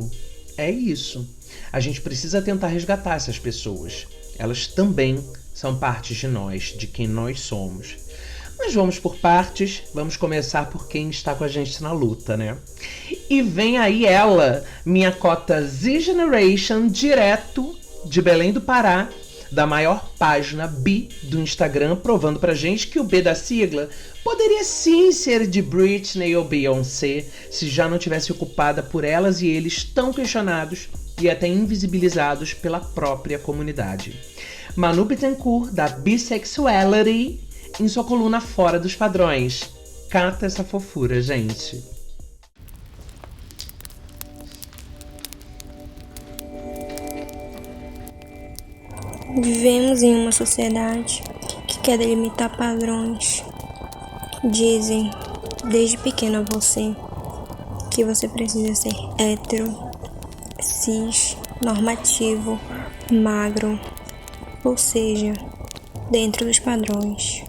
é isso. A gente precisa tentar resgatar essas pessoas. Elas também são partes de nós, de quem nós somos. Mas vamos por partes, vamos começar por quem está com a gente na luta, né? E vem aí ela, minha cota Z Generation, direto de Belém do Pará, da maior página bi do Instagram, provando pra gente que o B da sigla poderia sim ser de Britney ou Beyoncé, se já não tivesse ocupada por elas e eles tão questionados e até invisibilizados pela própria comunidade. Manu Bittencourt, da Bisexuality, em sua coluna Fora dos Padrões. Cata essa fofura, gente. Vivemos em uma sociedade que quer delimitar padrões. Dizem, desde pequeno a você, que você precisa ser hétero, cis, normativo, magro, ou seja, dentro dos padrões.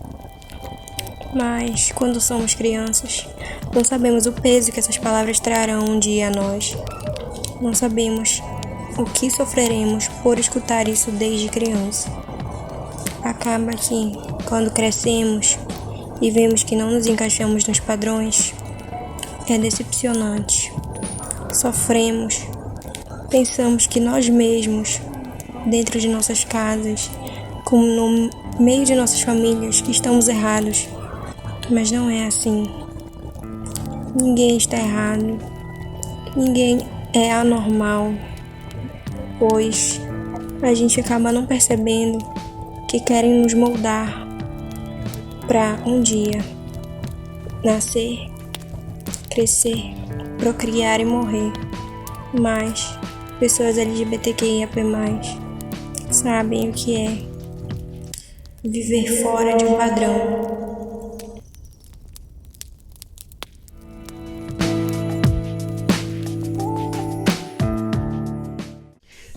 Mas, quando somos crianças, não sabemos o peso que essas palavras trarão um dia a nós. Não sabemos o que sofreremos por escutar isso desde criança. Acaba que, quando crescemos e vemos que não nos encaixamos nos padrões, é decepcionante. Sofremos, pensamos que nós mesmos, dentro de nossas casas, como no meio de nossas famílias, que estamos errados. Mas não é assim. Ninguém está errado. Ninguém é anormal. Pois a gente acaba não percebendo que querem nos moldar para um dia nascer, crescer, procriar e morrer. Mas pessoas LGBTQIAP+, sabem o que é viver fora de um padrão.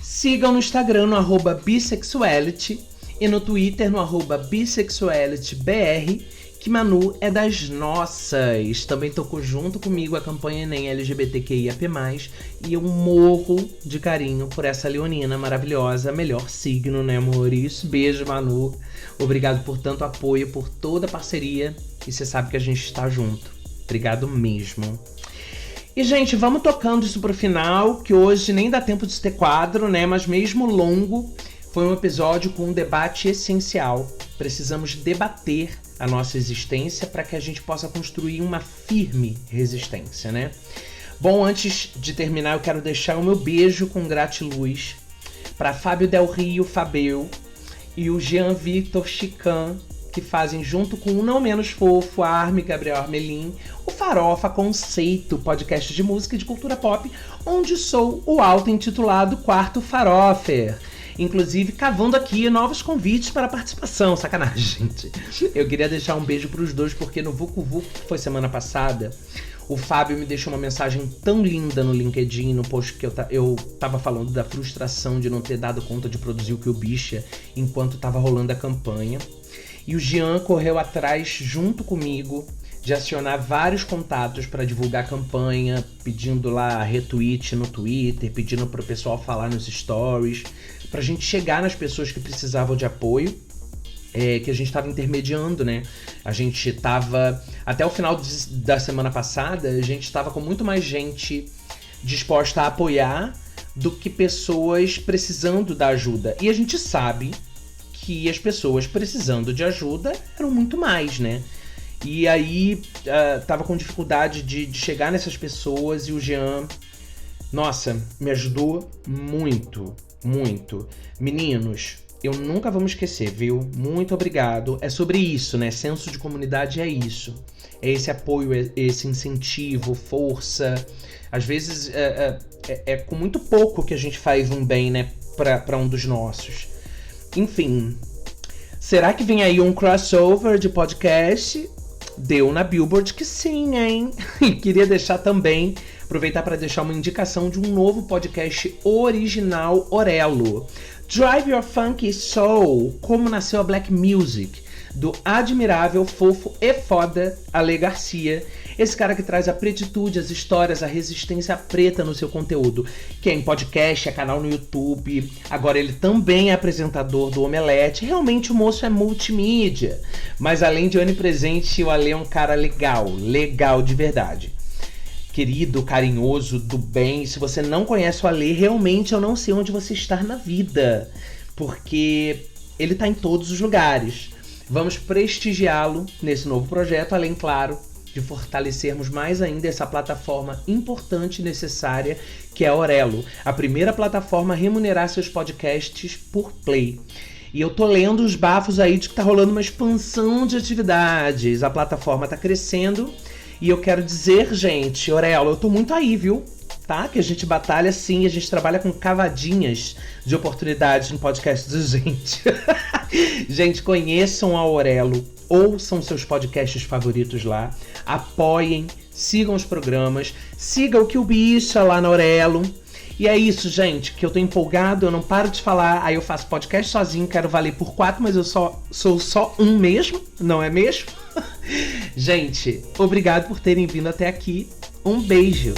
Sigam no Instagram no @bissexuality e no Twitter no @bissexualitybr, que Manu é das nossas. Também tocou junto comigo a campanha Enem LGBTQIAP+, e eu morro de carinho por essa leonina maravilhosa, melhor signo, né, amor? Isso, beijo, Manu. Obrigado por tanto apoio, por toda a parceria, e você sabe que a gente está junto. Obrigado mesmo. E, gente, vamos tocando isso pro final, que hoje nem dá tempo de ter quadro, né? Mas mesmo longo, foi um episódio com um debate essencial. Precisamos debater a nossa existência para que a gente possa construir uma firme resistência, né? Bom, antes de terminar, eu quero deixar o meu beijo com gratiluz para Fábio Del Rio Fabeu e o Jean Victor Chican, que fazem junto com o não menos fofo, a Arme Gabriel Armelin, o Farofa Conceito, podcast de música e de cultura pop, onde sou o auto-intitulado Quarto Farofer. Inclusive, cavando aqui novos convites para participação. Sacanagem, gente. Eu queria deixar um beijo pros dois, porque no Vucu Vucu, que foi semana passada, o Fábio me deixou uma mensagem tão linda no LinkedIn, no post que eu tava falando da frustração de não ter dado conta de produzir o Que o Bicha enquanto tava rolando a campanha. E o Jean correu atrás, junto comigo, de acionar vários contatos para divulgar a campanha, pedindo lá retweet no Twitter, pedindo pro pessoal falar nos stories, pra gente chegar nas pessoas que precisavam de apoio, que a gente tava intermediando, né? A gente tava, até o final da semana passada, a gente tava com muito mais gente disposta a apoiar do que pessoas precisando da ajuda. E a gente sabe que as pessoas precisando de ajuda eram muito mais, né? E aí tava com dificuldade de chegar nessas pessoas, e o Jean, nossa, me ajudou muito, muito. Meninos, eu nunca vou me esquecer, viu? Muito obrigado. É sobre isso, né? Senso de comunidade é isso. É esse apoio, é esse incentivo, força. Às vezes é com muito pouco que a gente faz um bem, né? Pra um dos nossos. Enfim, será que vem aí um crossover de podcast? Deu na Billboard que sim, hein? E queria deixar também, aproveitar para deixar uma indicação de um novo podcast original Orelo. Drive Your Funky Soul, Como Nasceu a Black Music, do admirável, fofo e foda Ale Garcia. Esse cara que traz a pretitude, as histórias, a resistência preta no seu conteúdo, que é em podcast, é canal no YouTube. Agora ele também é apresentador do Omelete. Realmente o moço é multimídia. Mas além de onipresente, o Ale é um cara legal de verdade. Querido, carinhoso, do bem. Se você não conhece o Ale, realmente eu não sei onde você está na vida. Porque ele tá em todos os lugares. Vamos prestigiá-lo nesse novo projeto, além, claro, de fortalecermos mais ainda essa plataforma importante e necessária que é a Orelo, a primeira plataforma a remunerar seus podcasts por play. E eu tô lendo os bafos aí de que tá rolando uma expansão de atividades, a plataforma tá crescendo, e eu quero dizer, gente, Orelo, eu tô muito aí, viu? Tá? Que a gente batalha sim, a gente trabalha com cavadinhas de oportunidades no podcast da gente. Gente, conheçam a Orelo, ouçam seus podcasts favoritos lá, apoiem, sigam os programas, sigam o Que o Bicha lá na Orelo. E é isso, gente, que eu tô empolgado, eu não paro de falar, aí eu faço podcast sozinho, quero valer por 4, mas eu sou só um mesmo, não é mesmo? Gente, obrigado por terem vindo até aqui. Um beijo.